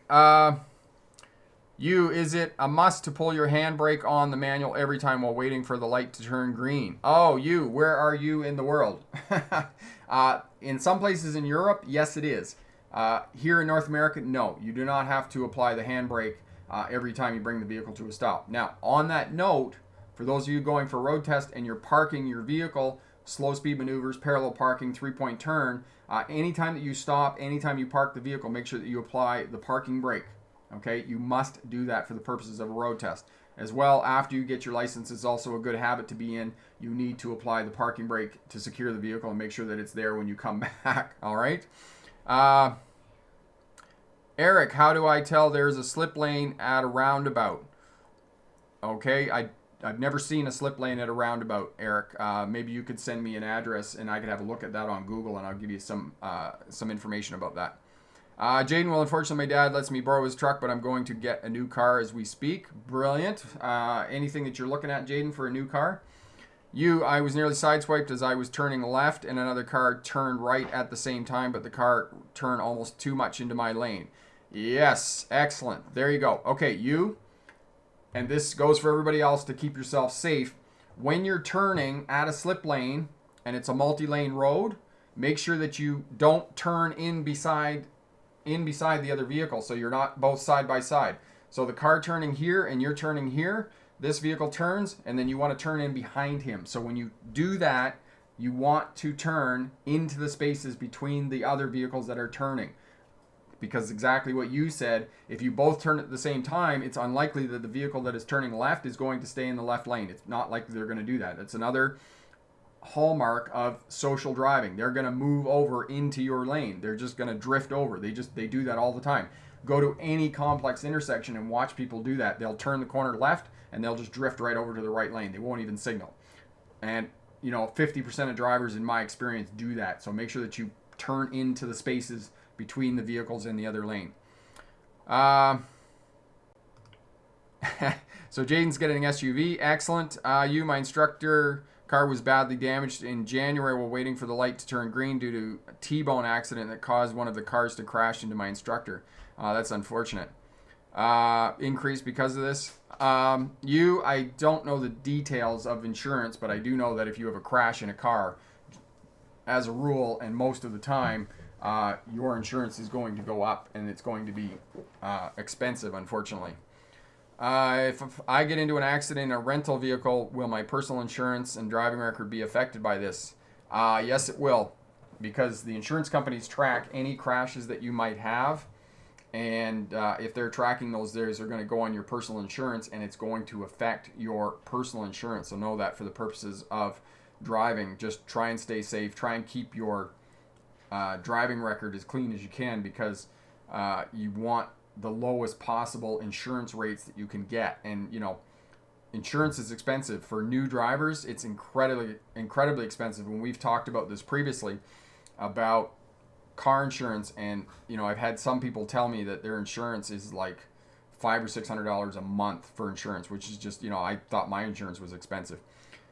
Is it a must to pull your handbrake on the manual every time while waiting for the light to turn green? Oh, where are you in the world? In some places in Europe, yes, it is. Here in North America, no. You do not have to apply the handbrake every time you bring the vehicle to a stop. Now, on that note, for those of you going for a road test and you're parking your vehicle, slow speed maneuvers, parallel parking, 3-point turn, anytime that you stop, anytime you park the vehicle, make sure that you apply the parking brake. Okay, you must do that for the purposes of a road test. As well, after you get your license, it's also a good habit to be in. You need to apply the parking brake to secure the vehicle and make sure that it's there when you come back. All right. Eric, how do I tell there's a slip lane at a roundabout? Okay, I've never seen a slip lane at a roundabout, Eric. Maybe you could send me an address and I could have a look at that on Google, and I'll give you some information about that. Jaden, well, unfortunately, my dad lets me borrow his truck, but I'm going to get a new car as we speak. Brilliant. Anything that you're looking at, Jaden, for a new car? I was nearly sideswiped as I was turning left, and another car turned right at the same time, but the car turned almost too much into my lane. Yes, excellent. There you go. Okay, and this goes for everybody else to keep yourself safe. When you're turning at a slip lane, and it's a multi-lane road, make sure that you don't turn in beside the other vehicle, so you're not both side by side. So the car turning here and you're turning here, this vehicle turns, and then you want to turn in behind him. So when you do that, you want to turn into the spaces between the other vehicles that are turning. Because exactly what you said, if you both turn at the same time, it's unlikely that the vehicle that is turning left is going to stay in the left lane. It's not likely they're going to do that. That's another hallmark of social driving. They're going to move over into your lane. They're just going to drift over. They do that all the time. Go to any complex intersection and watch people do that. They'll turn the corner left and they'll just drift right over to the right lane. They won't even signal. And 50% of drivers in my experience do that. So make sure that you turn into the spaces between the vehicles in the other lane. So Jaden's getting an SUV. Excellent. My instructor car was badly damaged in January while waiting for the light to turn green due to a T-bone accident that caused one of the cars to crash into my instructor. That's unfortunate. Increase because of this. I don't know the details of insurance, but I do know that if you have a crash in a car, as a rule and most of the time, your insurance is going to go up and it's going to be expensive, unfortunately. If I get into an accident in a rental vehicle, will my personal insurance and driving record be affected by this? Yes, it will, because the insurance companies track any crashes that you might have, and if they're tracking those, they're going to go on your personal insurance, and it's going to affect your personal insurance. So know that for the purposes of driving, just try and stay safe. Try and keep your driving record as clean as you can, because you want the lowest possible insurance rates that you can get. And insurance is expensive for new drivers. It's incredibly expensive. And we've talked about this previously about car insurance, and I've had some people tell me that their insurance is like $500 or $600 a month for insurance, which is just, I thought my insurance was expensive.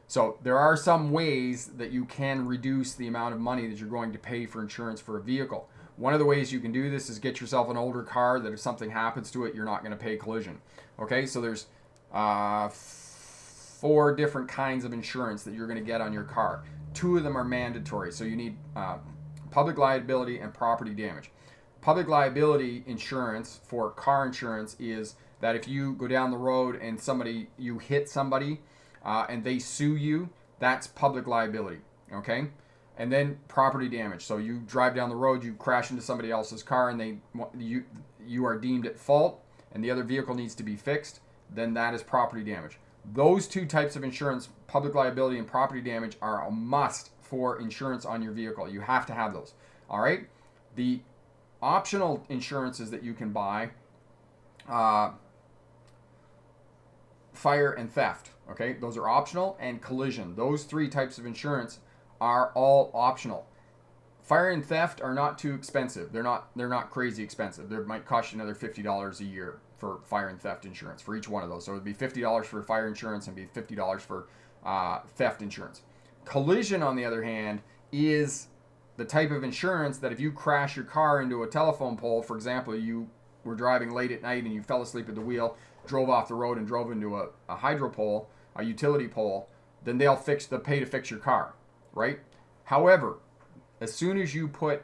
So there are some ways that you can reduce the amount of money that you're going to pay for insurance for a vehicle. One of the ways you can do this is get yourself an older car that if something happens to it, you're not going to pay collision. Okay, so there's 4 different kinds of insurance that you're going to get on your car. 2 of them are mandatory. So you need public liability and property damage. Public liability insurance for car insurance is that if you go down the road and you hit somebody and they sue you, that's public liability. Okay? And then property damage. So you drive down the road, you crash into somebody else's car, and you are deemed at fault, and the other vehicle needs to be fixed. Then that is property damage. Those 2 types of insurance, public liability and property damage, are a must for insurance on your vehicle. You have to have those. All right. The optional insurances that you can buy, fire and theft. Okay, those are optional, and collision. Those 3 types of insurance are all optional. Fire and theft are not too expensive. They're not crazy expensive. They might cost you another $50 a year for fire and theft insurance for each one of those. So it would be $50 for fire insurance and be $50 for theft insurance. Collision, on the other hand, is the type of insurance that if you crash your car into a telephone pole, for example, you were driving late at night and you fell asleep at the wheel, drove off the road and drove into a hydro pole, a utility pole, then they'll pay to fix your car. Right? However, as soon as you put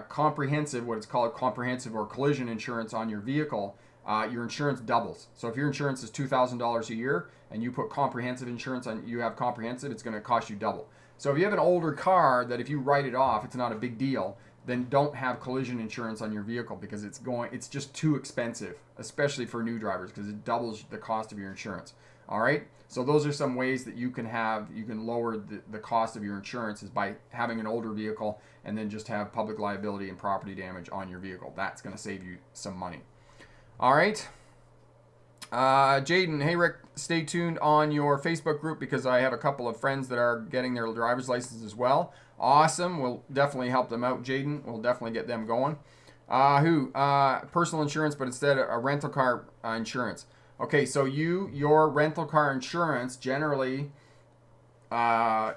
comprehensive, what it's called comprehensive or collision insurance on your vehicle, your insurance doubles. So if your insurance is $2,000 a year and you put comprehensive insurance on, you have comprehensive, it's going to cost you double. So if you have an older car that if you write it off, it's not a big deal, then don't have collision insurance on your vehicle, because it's just too expensive, especially for new drivers, because it doubles the cost of your insurance. All right. So those are some ways that you can lower the cost of your insurance, is by having an older vehicle and then just have public liability and property damage on your vehicle. That's going to save you some money. All right. Jaden, hey Rick, stay tuned on your Facebook group, because I have a couple of friends that are getting their driver's license as well. Awesome. We'll definitely help them out, Jaden. We'll definitely get them going. Personal insurance, but instead a rental car insurance. Okay, so your rental car insurance generally, first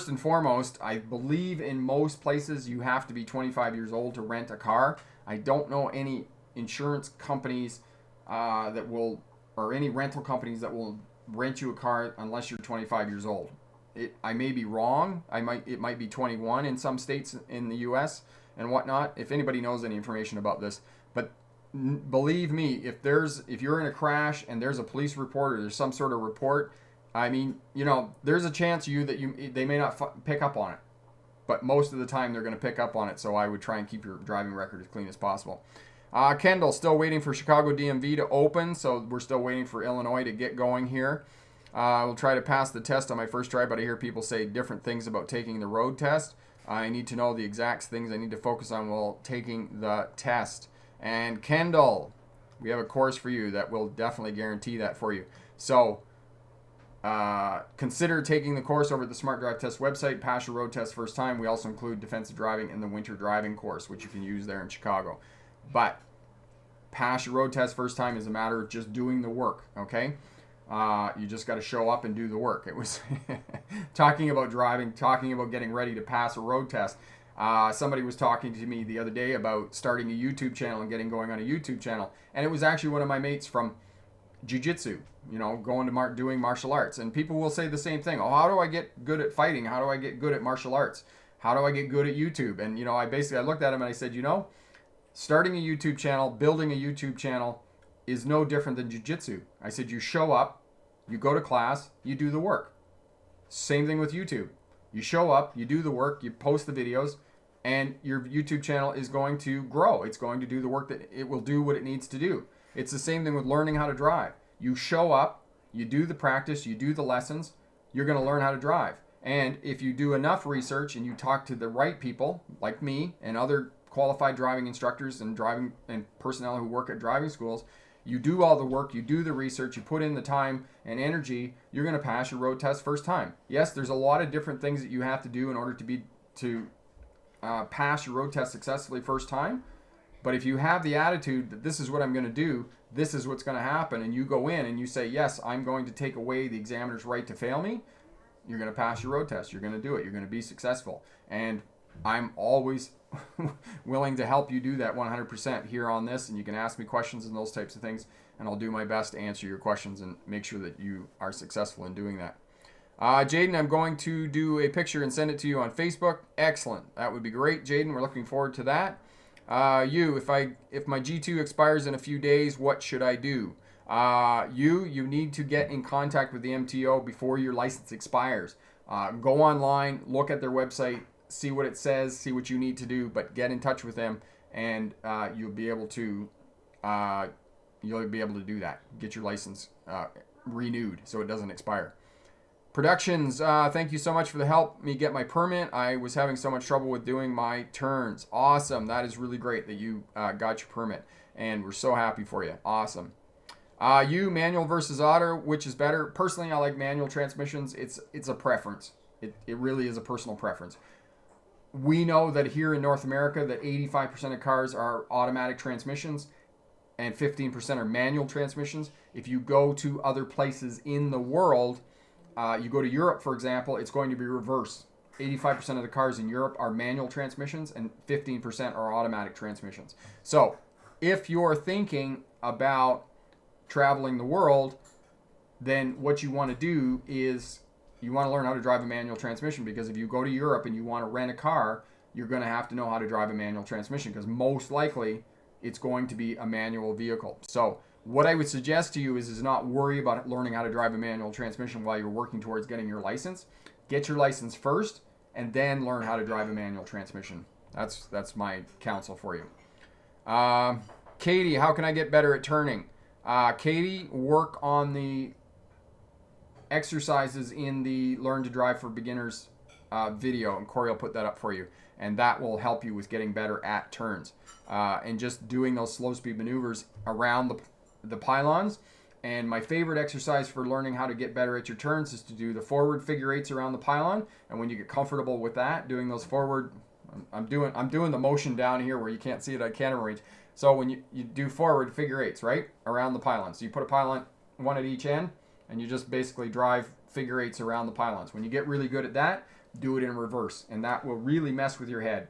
and foremost, I believe in most places you have to be 25 years old to rent a car. I don't know any insurance companies any rental companies that will rent you a car unless you're 25 years old. I may be wrong. It might be 21 in some states in the U.S. and whatnot. If anybody knows any information about this, but believe me, if you're in a crash and there's a police report or there's some sort of report, there's a chance they may not pick up on it, but most of the time they're going to pick up on it. So I would try and keep your driving record as clean as possible. Kendall, still waiting for Chicago DMV to open, so we're still waiting for Illinois to get going here. We'll try to pass the test on my first try, but I hear people say different things about taking the road test. I need to know the exact things I need to focus on while taking the test. And Kendall, we have a course for you that will definitely guarantee that for you. So consider taking the course over at the Smart Drive Test website. Pass your road test first time. We also include defensive driving in the winter driving course, which you can use there in Chicago. But pass your road test first time is a matter of just doing the work, okay? You just got to show up and do the work. It was talking about driving, talking about getting ready to pass a road test. Somebody was talking to me the other day about starting a YouTube channel and getting going on a YouTube channel. And it was actually one of my mates from jiu-jitsu, going to doing martial arts. And people will say the same thing. Oh, how do I get good at fighting? How do I get good at martial arts? How do I get good at YouTube? And, I looked at him and I said, starting a YouTube channel, building a YouTube channel is no different than jiu-jitsu. I said, you show up, you go to class, you do the work. Same thing with YouTube. You show up, you do the work, you post the videos, and your YouTube channel is going to grow. It's going to do the work that it will do what it needs to do. It's the same thing with learning how to drive. You show up, you do the practice, you do the lessons, you're going to learn how to drive. And if you do enough research and you talk to the right people, like me and other qualified driving instructors and driving and personnel who work at driving schools, you do all the work, you do the research, you put in the time and energy, you're going to pass your road test first time. Yes, there's a lot of different things that you have to do in order to pass your road test successfully first time. But if you have the attitude that this is what I'm going to do, this is what's going to happen, and you go in and you say, yes, I'm going to take away the examiner's right to fail me, you're going to pass your road test. You're going to do it. You're going to be successful. And I'm always willing to help you do that 100% here on this, and you can ask me questions and those types of things, and I'll do my best to answer your questions and make sure that you are successful in doing that. Jaden, I'm going to do a picture and send it to you on Facebook. Excellent. That would be great, Jaden. We're looking forward to that. If my G2 expires in a few days, what should I do? You need to get in contact with the MTO before your license expires. Go online, look at their website, see what it says, see what you need to do, but get in touch with them, and you'll be able to do that. Get your license renewed so it doesn't expire. Productions, thank you so much for the help me get my permit. I was having so much trouble with doing my turns. Awesome. That is really great that you got your permit, and we're so happy for you. Awesome. Manual versus auto, which is better? Personally, I like manual transmissions. It's a preference. It really is a personal preference. We know that here in North America that 85% of cars are automatic transmissions and 15% are manual transmissions. If you go to other places in the world, you go to Europe, for example, it's going to be reverse. 85% of the cars in Europe are manual transmissions and 15% are automatic transmissions. So if you're thinking about traveling the world, then what you want to do is you want to learn how to drive a manual transmission, because if you go to Europe and you want to rent a car, you're going to have to know how to drive a manual transmission, because most likely it's going to be a manual vehicle. So what I would suggest to you is not worry about learning how to drive a manual transmission while you're working towards getting your license. Get your license first and then learn how to drive a manual transmission. That's my counsel for you. Katie, how can I get better at turning? Katie, work on the exercises in the Learn to Drive for Beginners video, and Corey will put that up for you, and that will help you with getting better at turns and just doing those slow speed maneuvers around the pylons. And my favorite exercise for learning how to get better at your turns is to do the forward figure eights around the pylon. And when you get comfortable with that, doing those forward, I'm doing the motion down here where you can't see it on camera range. So when you do forward figure eights, right, around the pylon. So you put a pylon, one at each end, and you just basically drive figure eights around the pylons. When you get really good at that, do it in reverse, and that will really mess with your head.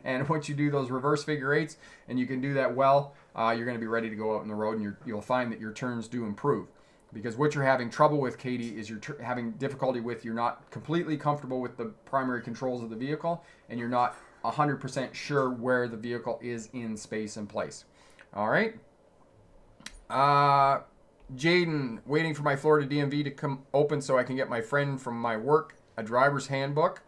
And once you do those reverse figure eights, and you can do that well, you're going to be ready to go out on the road, and you'll find that your turns do improve. Because what you're having trouble with, Katie, is you're having difficulty with, you're not completely comfortable with the primary controls of the vehicle, and you're not 100% sure where the vehicle is in space and place. All right. Jaden, waiting for my Florida DMV to come open so I can get my friend from my work a driver's handbook.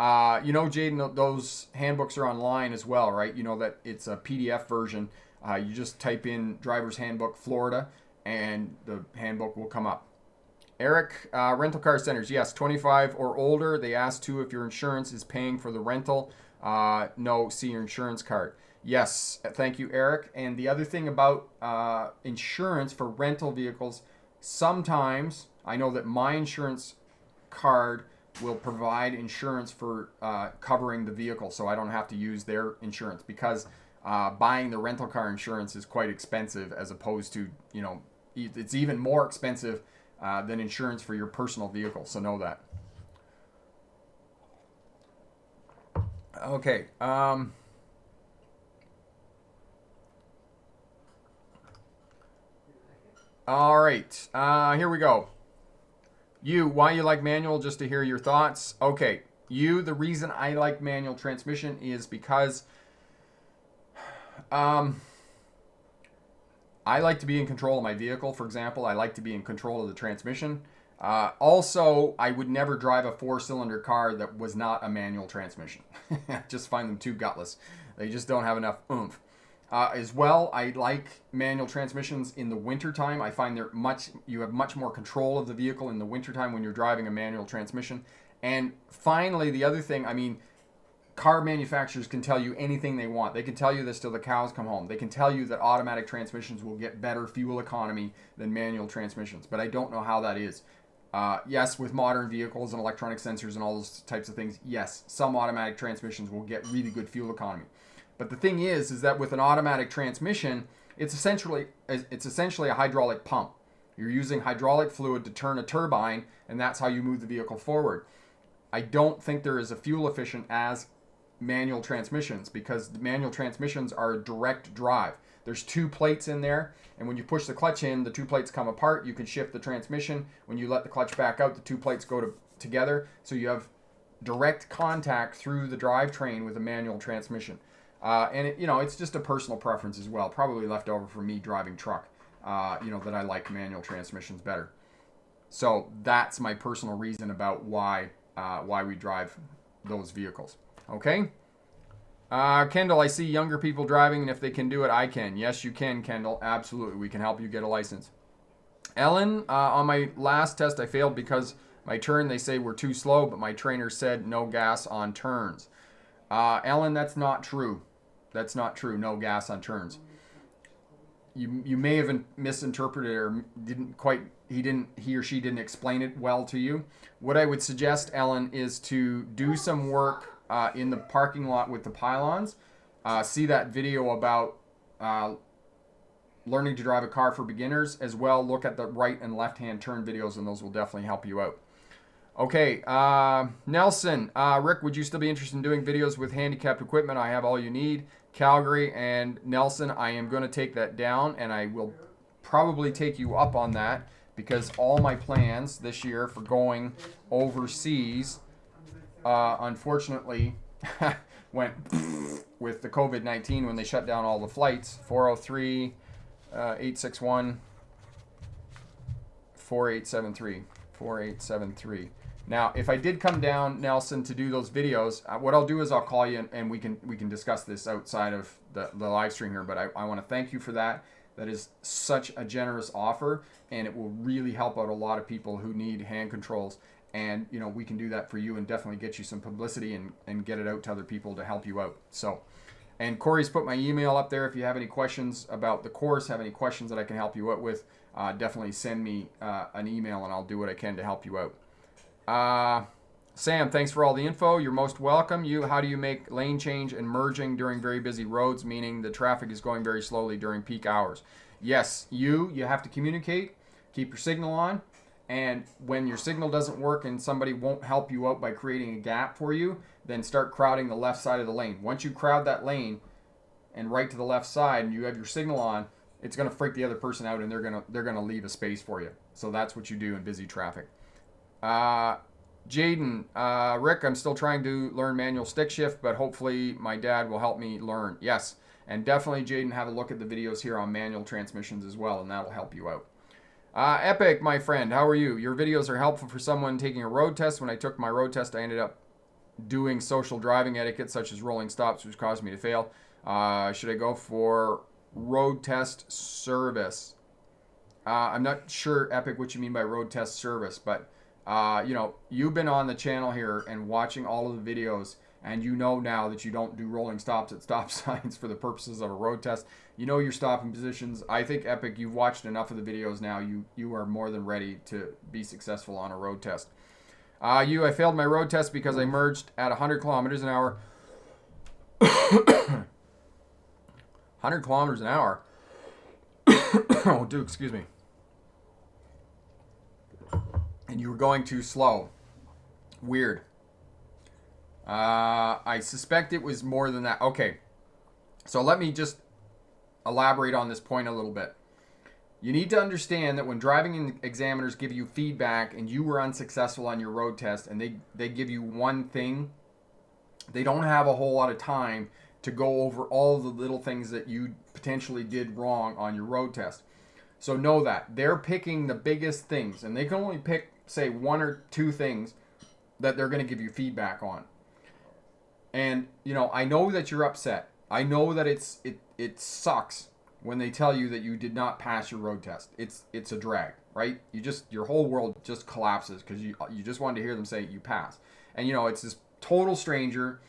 Jaden, those handbooks are online as well, right? You know that it's a PDF version. You just type in driver's handbook Florida and the handbook will come up. Eric, rental car centers. Yes, 25 or older. They asked too if your insurance is paying for the rental. No, see your insurance card. Yes, thank you, Eric. And the other thing about insurance for rental vehicles, sometimes I know that my insurance card will provide insurance for covering the vehicle, so I don't have to use their insurance, because buying the rental car insurance is quite expensive, as opposed to, you know, it's even more expensive than insurance for your personal vehicle. So know that. Okay. All right. Here we go. Why you like manual, just to hear your thoughts. Okay. The reason I like manual transmission is because I like to be in control of my vehicle. For example, I like to be in control of the transmission. Also, I would never drive a 4-cylinder car that was not a manual transmission. I just find them too gutless. They just don't have enough oomph. As well, I like manual transmissions in the wintertime. I find you have much more control of the vehicle in the wintertime when you're driving a manual transmission. And finally, the other thing, I mean, car manufacturers can tell you anything they want. They can tell you this till the cows come home. They can tell you that automatic transmissions will get better fuel economy than manual transmissions, but I don't know how that is. Yes, with modern vehicles and electronic sensors and all those types of things, yes, some automatic transmissions will get really good fuel economy. But the thing is that with an automatic transmission, it's essentially a hydraulic pump. You're using hydraulic fluid to turn a turbine, and that's how you move the vehicle forward. I don't think they're as fuel efficient as manual transmissions, because the manual transmissions are a direct drive. There's 2 plates in there, and when you push the clutch in, the 2 plates come apart. You can shift the transmission. When you let the clutch back out, the 2 plates go together, so you have direct contact through the drivetrain with a manual transmission. And it's just a personal preference as well, probably left over from me driving truck, that I like manual transmissions better. So that's my personal reason about why we drive those vehicles. Okay. Kendall, I see younger people driving, and if they can do it, I can. Yes, you can, Kendall. Absolutely. We can help you get a license. Ellen, on my last test, I failed because my turn, they say, were too slow, but my trainer said no gas on turns. Ellen, that's not true. That's not true. No gas on turns. You may have misinterpreted, or he or she didn't explain it well to you. What I would suggest, Ellen, is to do some work in the parking lot with the pylons. See that video about learning to drive a car for beginners. As well, look at the right and left hand turn videos, and those will definitely help you out. Okay, Nelson, Rick, would you still be interested in doing videos with handicapped equipment? I have all you need. Calgary and Nelson, I am going to take that down, and I will probably take you up on that, because all my plans this year for going overseas, unfortunately, went with the COVID-19 when they shut down all the flights. 403 861 4873 4873. Now, if I did come down, Nelson, to do those videos, what I'll do is I'll call you, and we can discuss this outside of the live stream here. But I want to thank you for that. That is such a generous offer, and it will really help out a lot of people who need hand controls. And we can do that for you, and definitely get you some publicity and get it out to other people to help you out. So, and Corey's put my email up there. If you have any questions about the course, have any questions that I can help you out with, definitely send me an email, and I'll do what I can to help you out. Sam, thanks for all the info. You're most welcome. How do you make lane change and merging during very busy roads, meaning the traffic is going very slowly during peak hours? Yes, you have to communicate, keep your signal on, and when your signal doesn't work and somebody won't help you out by creating a gap for you, then start crowding the left side of the lane. Once you crowd that lane and right to the left side, and you have your signal on, it's going to freak the other person out, and they're going to leave a space for you. So that's what you do in busy traffic. Jaden, Rick, I'm still trying to learn manual stick shift, but hopefully my dad will help me learn. Yes, and definitely, Jaden, have a look at the videos here on manual transmissions as well, and that'll help you out. Epic, my friend, how are you? Your videos are helpful for someone taking a road test. When I took my road test, I ended up doing social driving etiquette, such as rolling stops, which caused me to fail. Should I go for road test service? I'm not sure, Epic, what you mean by road test service, but you've been on the channel here and watching all of the videos, and you know now that you don't do rolling stops at stop signs for the purposes of a road test. You know your stopping positions. I think, Epic, you've watched enough of the videos now. You are more than ready to be successful on a road test. I failed my road test because I merged at 100 kilometers an hour. 100 kilometers an hour? Oh, dude, excuse me. And you were going too slow. Weird. I suspect it was more than that. Okay. So let me just elaborate on this point a little bit. You need to understand that when driving examiners give you feedback and you were unsuccessful on your road test and they give you one thing, they don't have a whole lot of time to go over all the little things that you potentially did wrong on your road test. So know that. They're picking the biggest things, and they can only pick, say, one or two things that they're going to give you feedback on. And, you know, I know that you're upset. I know that it sucks when they tell you that you did not pass your road test. It's a drag, right? Your whole world just collapses because you just wanted to hear them say you pass. And, you know, it's this total stranger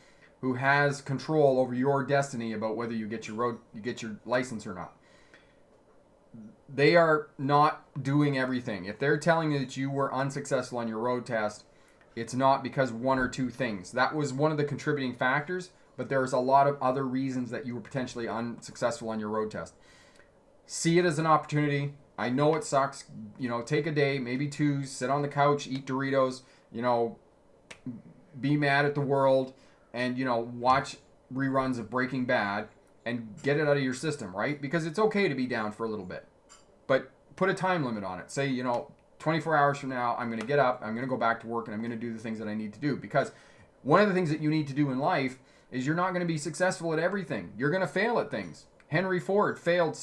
who has control over your destiny about whether you get your license or not. They are not doing everything. If they're telling you that you were unsuccessful on your road test, it's not because one or two things. That was one of the contributing factors, but there's a lot of other reasons that you were potentially unsuccessful on your road test. See it as an opportunity. I know it sucks. You know, take a day, maybe two, sit on the couch, eat Doritos, you know, be mad at the world, and, you know, watch reruns of Breaking Bad and get it out of your system, right? Because it's okay to be down for a little bit. But put a time limit on it. Say, you know, 24 hours from now, I'm going to get up, I'm going to go back to work, and I'm going to do the things that I need to do. Because one of the things that you need to do in life is you're not going to be successful at everything. You're going to fail at things. Henry Ford failed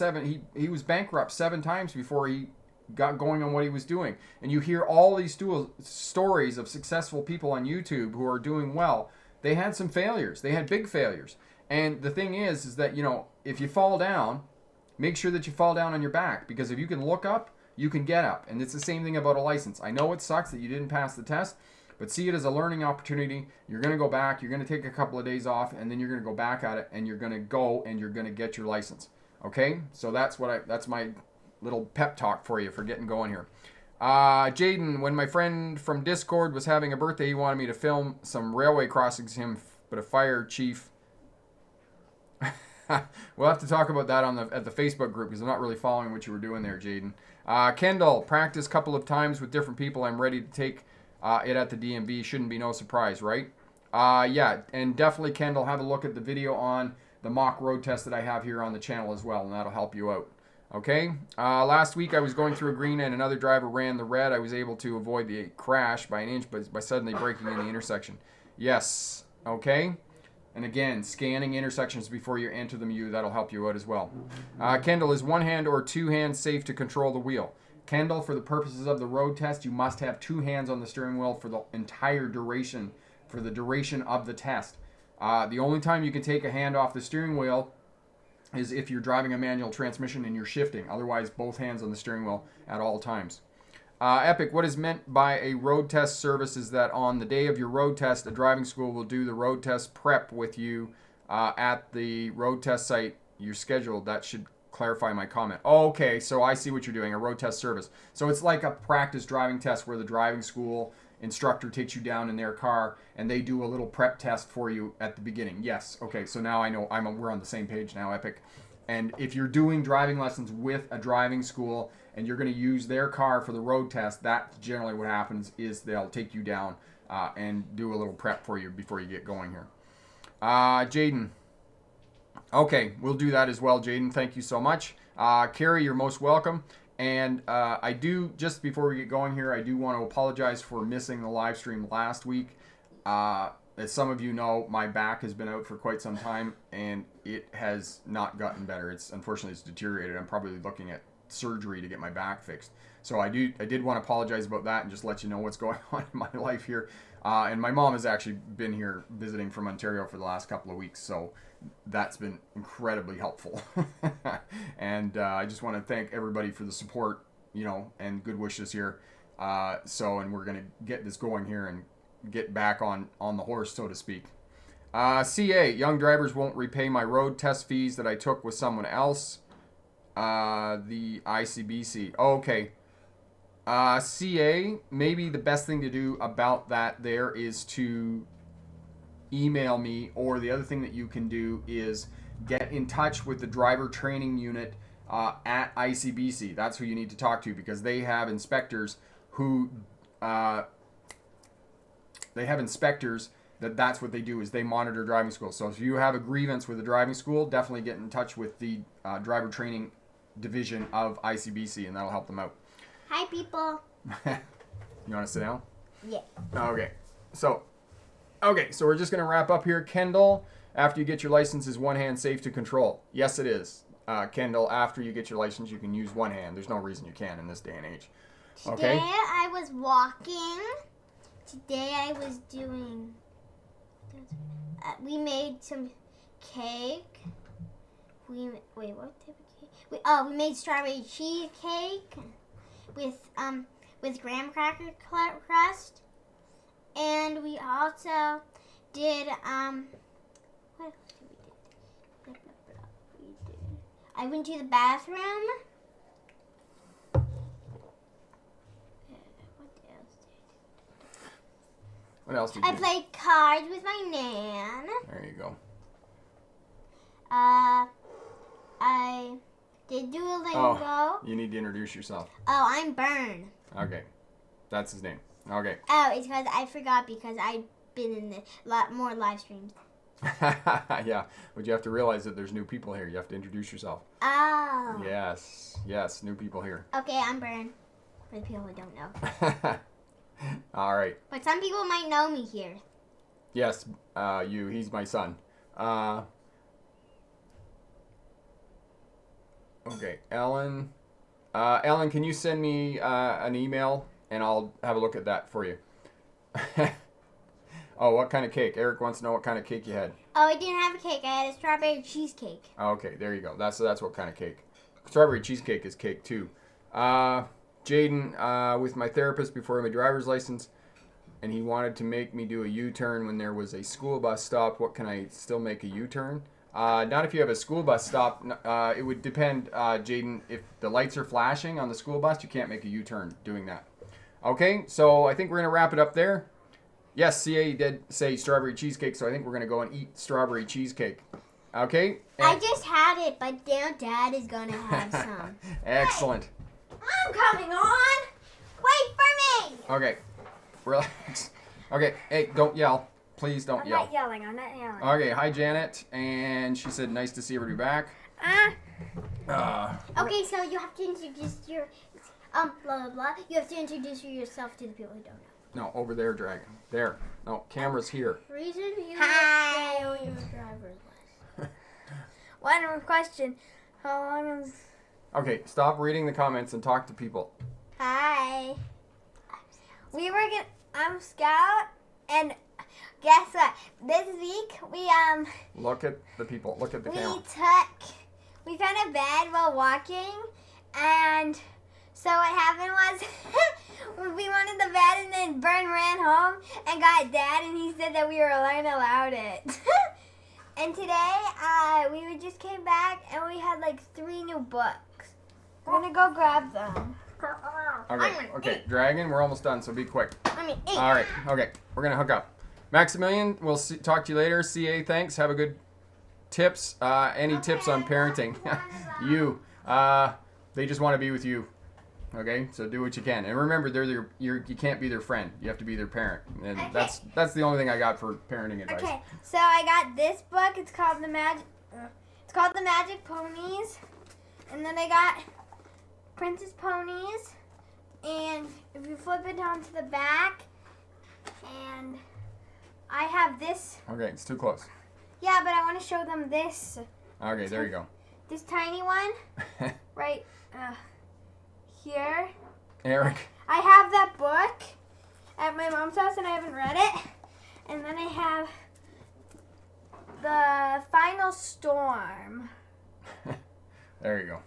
he was bankrupt 7 times before he got going on what he was doing. And you hear all these stories of successful people on YouTube who are doing well. They had some failures. They had big failures. And the thing is that, you know, if you fall down, make sure that you fall down on your back, because if you can look up, you can get up. And it's the same thing about a license. I know it sucks that you didn't pass the test, but see it as a learning opportunity. You're going to go back, you're going to take a couple of days off, and then you're going to go back at it, and you're going to go and you're going to get your license. Okay? So that's my little pep talk for you for getting going here. Jaden, when my friend from Discord was having a birthday, he wanted me to film some railway crossings but a fire chief. We'll have to talk about that at the Facebook group, because I'm not really following what you were doing there, Jaden. Kendall, practice a couple of times with different people. I'm ready to take it at the DMV. Shouldn't be no surprise, right? Yeah, and definitely, Kendall, have a look at the video on the mock road test that I have here on the channel as well, and that'll help you out. Okay, last week I was going through a green and another driver ran the red. I was able to avoid the crash by an inch, but by suddenly braking in the intersection. Yes, okay. And again, scanning intersections before you enter them, that'll help you out as well. Kendall, is one hand or two hands safe to control the wheel? Kendall, for the purposes of the road test, you must have two hands on the steering wheel for the entire duration, for the duration of the test. The only time you can take a hand off the steering wheel is if you're driving a manual transmission and you're shifting. Otherwise, both hands on the steering wheel at all times. Epic, what is meant by a road test service is that on the day of your road test, a driving school will do the road test prep with you at the road test site you're scheduled. That should clarify my comment. Oh, okay, so I see what you're doing, a road test service. So it's like a practice driving test where the driving school instructor takes you down in their car and they do a little prep test for you at the beginning. Yes, okay, so now I know we're on the same page now, Epic. And if you're doing driving lessons with a driving school and you're going to use their car for the road test, that's generally what happens, is they'll take you down and do a little prep for you before you get going here. Jaden. Okay, we'll do that as well, Jaden. Thank you so much. Carrie, you're most welcome. And I do, just before we get going here, I do want to apologize for missing the live stream last week. As some of you know, my back has been out for quite some time, and it has not gotten better. Unfortunately, it's deteriorated. I'm probably looking at surgery to get my back fixed. So I did want to apologize about that and just let you know what's going on in my life here. And my mom has actually been here visiting from Ontario for the last couple of weeks, so that's been incredibly helpful. And I just want to thank everybody for the support, and good wishes here. And we're going to get this going here and get back on the horse, so to speak. CA, young drivers won't repay my road test fees that I took with someone else. The ICBC. Okay. CA, maybe the best thing to do about that there is to email me, or the other thing that you can do is get in touch with the driver training unit at ICBC. That's who you need to talk to, because they have inspectors who that's what they do, is they monitor driving schools. So if you have a grievance with a driving school, definitely get in touch with the driver training division of ICBC, and that'll help them out. Hi, people. You want to sit down? Yeah. Okay. So we're just going to wrap up here. Kendall, after you get your license, is one hand safe to control? Yes, it is. Kendall, after you get your license, you can use one hand. There's no reason you can't in this day and age. Okay? Today I was walking. Today I was doing... we made some cake. Wait, what type of cake? We made strawberry cheesecake with graham cracker crust. And we also did, what else did we do? I went to the bathroom. What else did you do? I played cards with my nan. There you go. I did Duolingo. Oh, you need to introduce yourself. Oh, I'm Bern. Okay. That's his name. Okay. Oh, it's because I forgot, because I've been in a lot more live streams. Yeah, but you have to realize that there's new people here. You have to introduce yourself. Oh. Yes, new people here. Okay, I'm Bern. For the people who don't know. All right. But some people might know me here. Yes, he's my son. Okay, Ellen. Ellen, can you send me an email, and I'll have a look at that for you. Oh, what kind of cake? Eric wants to know what kind of cake you had. Oh, I didn't have a cake. I had a strawberry cheesecake. Okay, there you go. That's what kind of cake. Strawberry cheesecake is cake too. Jaden, with my therapist before my driver's license, and he wanted to make me do a U-turn when there was a school bus stop. What, can I still make a U-turn? Not if you have a school bus stop. It would depend, Jaden. If the lights are flashing on the school bus, you can't make a U-turn doing that. Okay, so I think we're going to wrap it up there. Yes, CA did say strawberry cheesecake, so I think we're going to go and eat strawberry cheesecake. Okay? I just had it, but now Dad is going to have some. Excellent. I'm coming on. Wait for me. Okay. Relax. Okay, hey, don't yell. Please don't yell. I'm not yelling. Okay, hi Janet, and she said nice to see everybody back. Okay, so you have to introduce your, blah, blah, blah. You have to introduce yourself to the people who don't know. No, over there, Dragon. There. No, camera's here. Reason you Hi. fail your driver's license. One more question. How long is... Okay, stop reading the comments and talk to people. Hi. I'm Scout, and guess what? This week we Look at the people. Look at the camera. we found a bed while walking, and so what happened was we wanted the bed, and then Bern ran home and got Dad, and he said that we were allowed it. And today we just came back, and we had like 3 new books. We're gonna go grab them. Okay, Dragon, we're almost done, so be quick. I mean, eight. All right, okay, we're going to hook up. Maximilian, we'll talk to you later. CA, thanks. Have a good tips. Any tips on parenting? You. They just want to be with you. Okay, so do what you can. And remember, you can't be their friend. You have to be their parent. And Okay. that's the only thing I got for parenting advice. Okay, so I got this book. It's called The Magic Ponies, and then I got Princess Ponies, and if you flip it down to the back, and I have this. Okay, it's too close. Yeah, but I want to show them this. Okay, there you go. This tiny one, right here. Eric. I have that book at my mom's house, and I haven't read it. And then I have The Final Storm. There you go.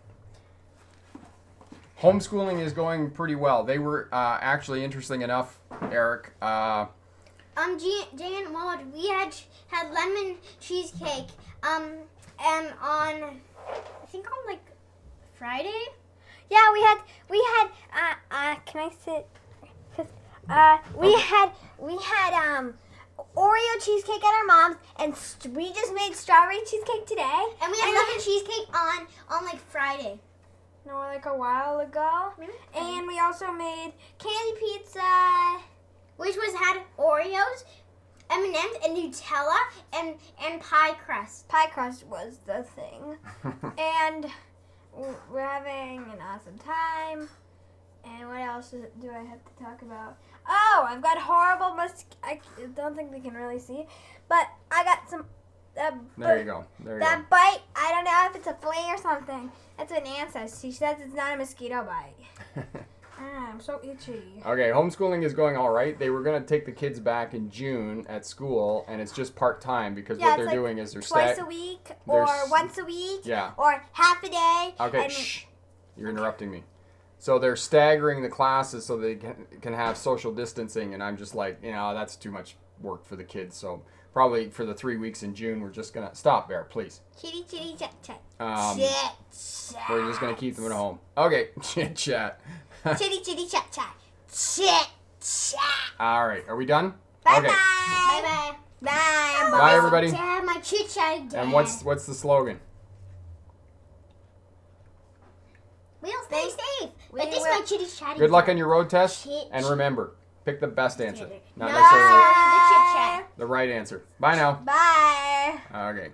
Homeschooling is going pretty well. They were actually, interesting enough, Eric, Jay and Maud, we had lemon cheesecake. And on, I think on like Friday. Yeah, we had. Can I sit? We had Oreo cheesecake at our mom's, and we just made strawberry cheesecake today. And we had lemon cheesecake on like Friday. No, like a while ago. Really? And we also made candy pizza, Which had Oreos, M&M's, and Nutella, and pie crust. pie crust was the thing, and we're having an awesome time. And what else do I have to talk about? Oh, I've got horrible I don't think they can really see, but I got some. There you go. That bite, I don't know if it's a flea or something. That's what Nan says. She says it's not a mosquito bite. I'm so itchy. Okay, homeschooling is going all right. They were going to take the kids back in June at school, and it's just part-time because what they're doing is they're twice a week or once a week. Yeah. Or half a day. Okay, shh. You're interrupting me. So they're staggering the classes so they can have social distancing, and I'm just like, that's too much work for the kids. So probably for the 3 weeks in June, we're just going to... Stop, Bear, please. Chitty chitty chat chat. Chit chat. We're just going to keep them at home. Okay, chit chat. Chitty chitty chat chat. Chit chat. All right, are we done? Bye Okay. bye. Bye bye. Bye. Bye, everybody. Dad, my chit chat again. And what's the slogan? We'll stay safe. We But this is will. my chitty chat. Good luck on your road test, Chit and remember, pick the best answer, not No, necessarily the chit chat. the right answer. Bye now. Bye. Okay.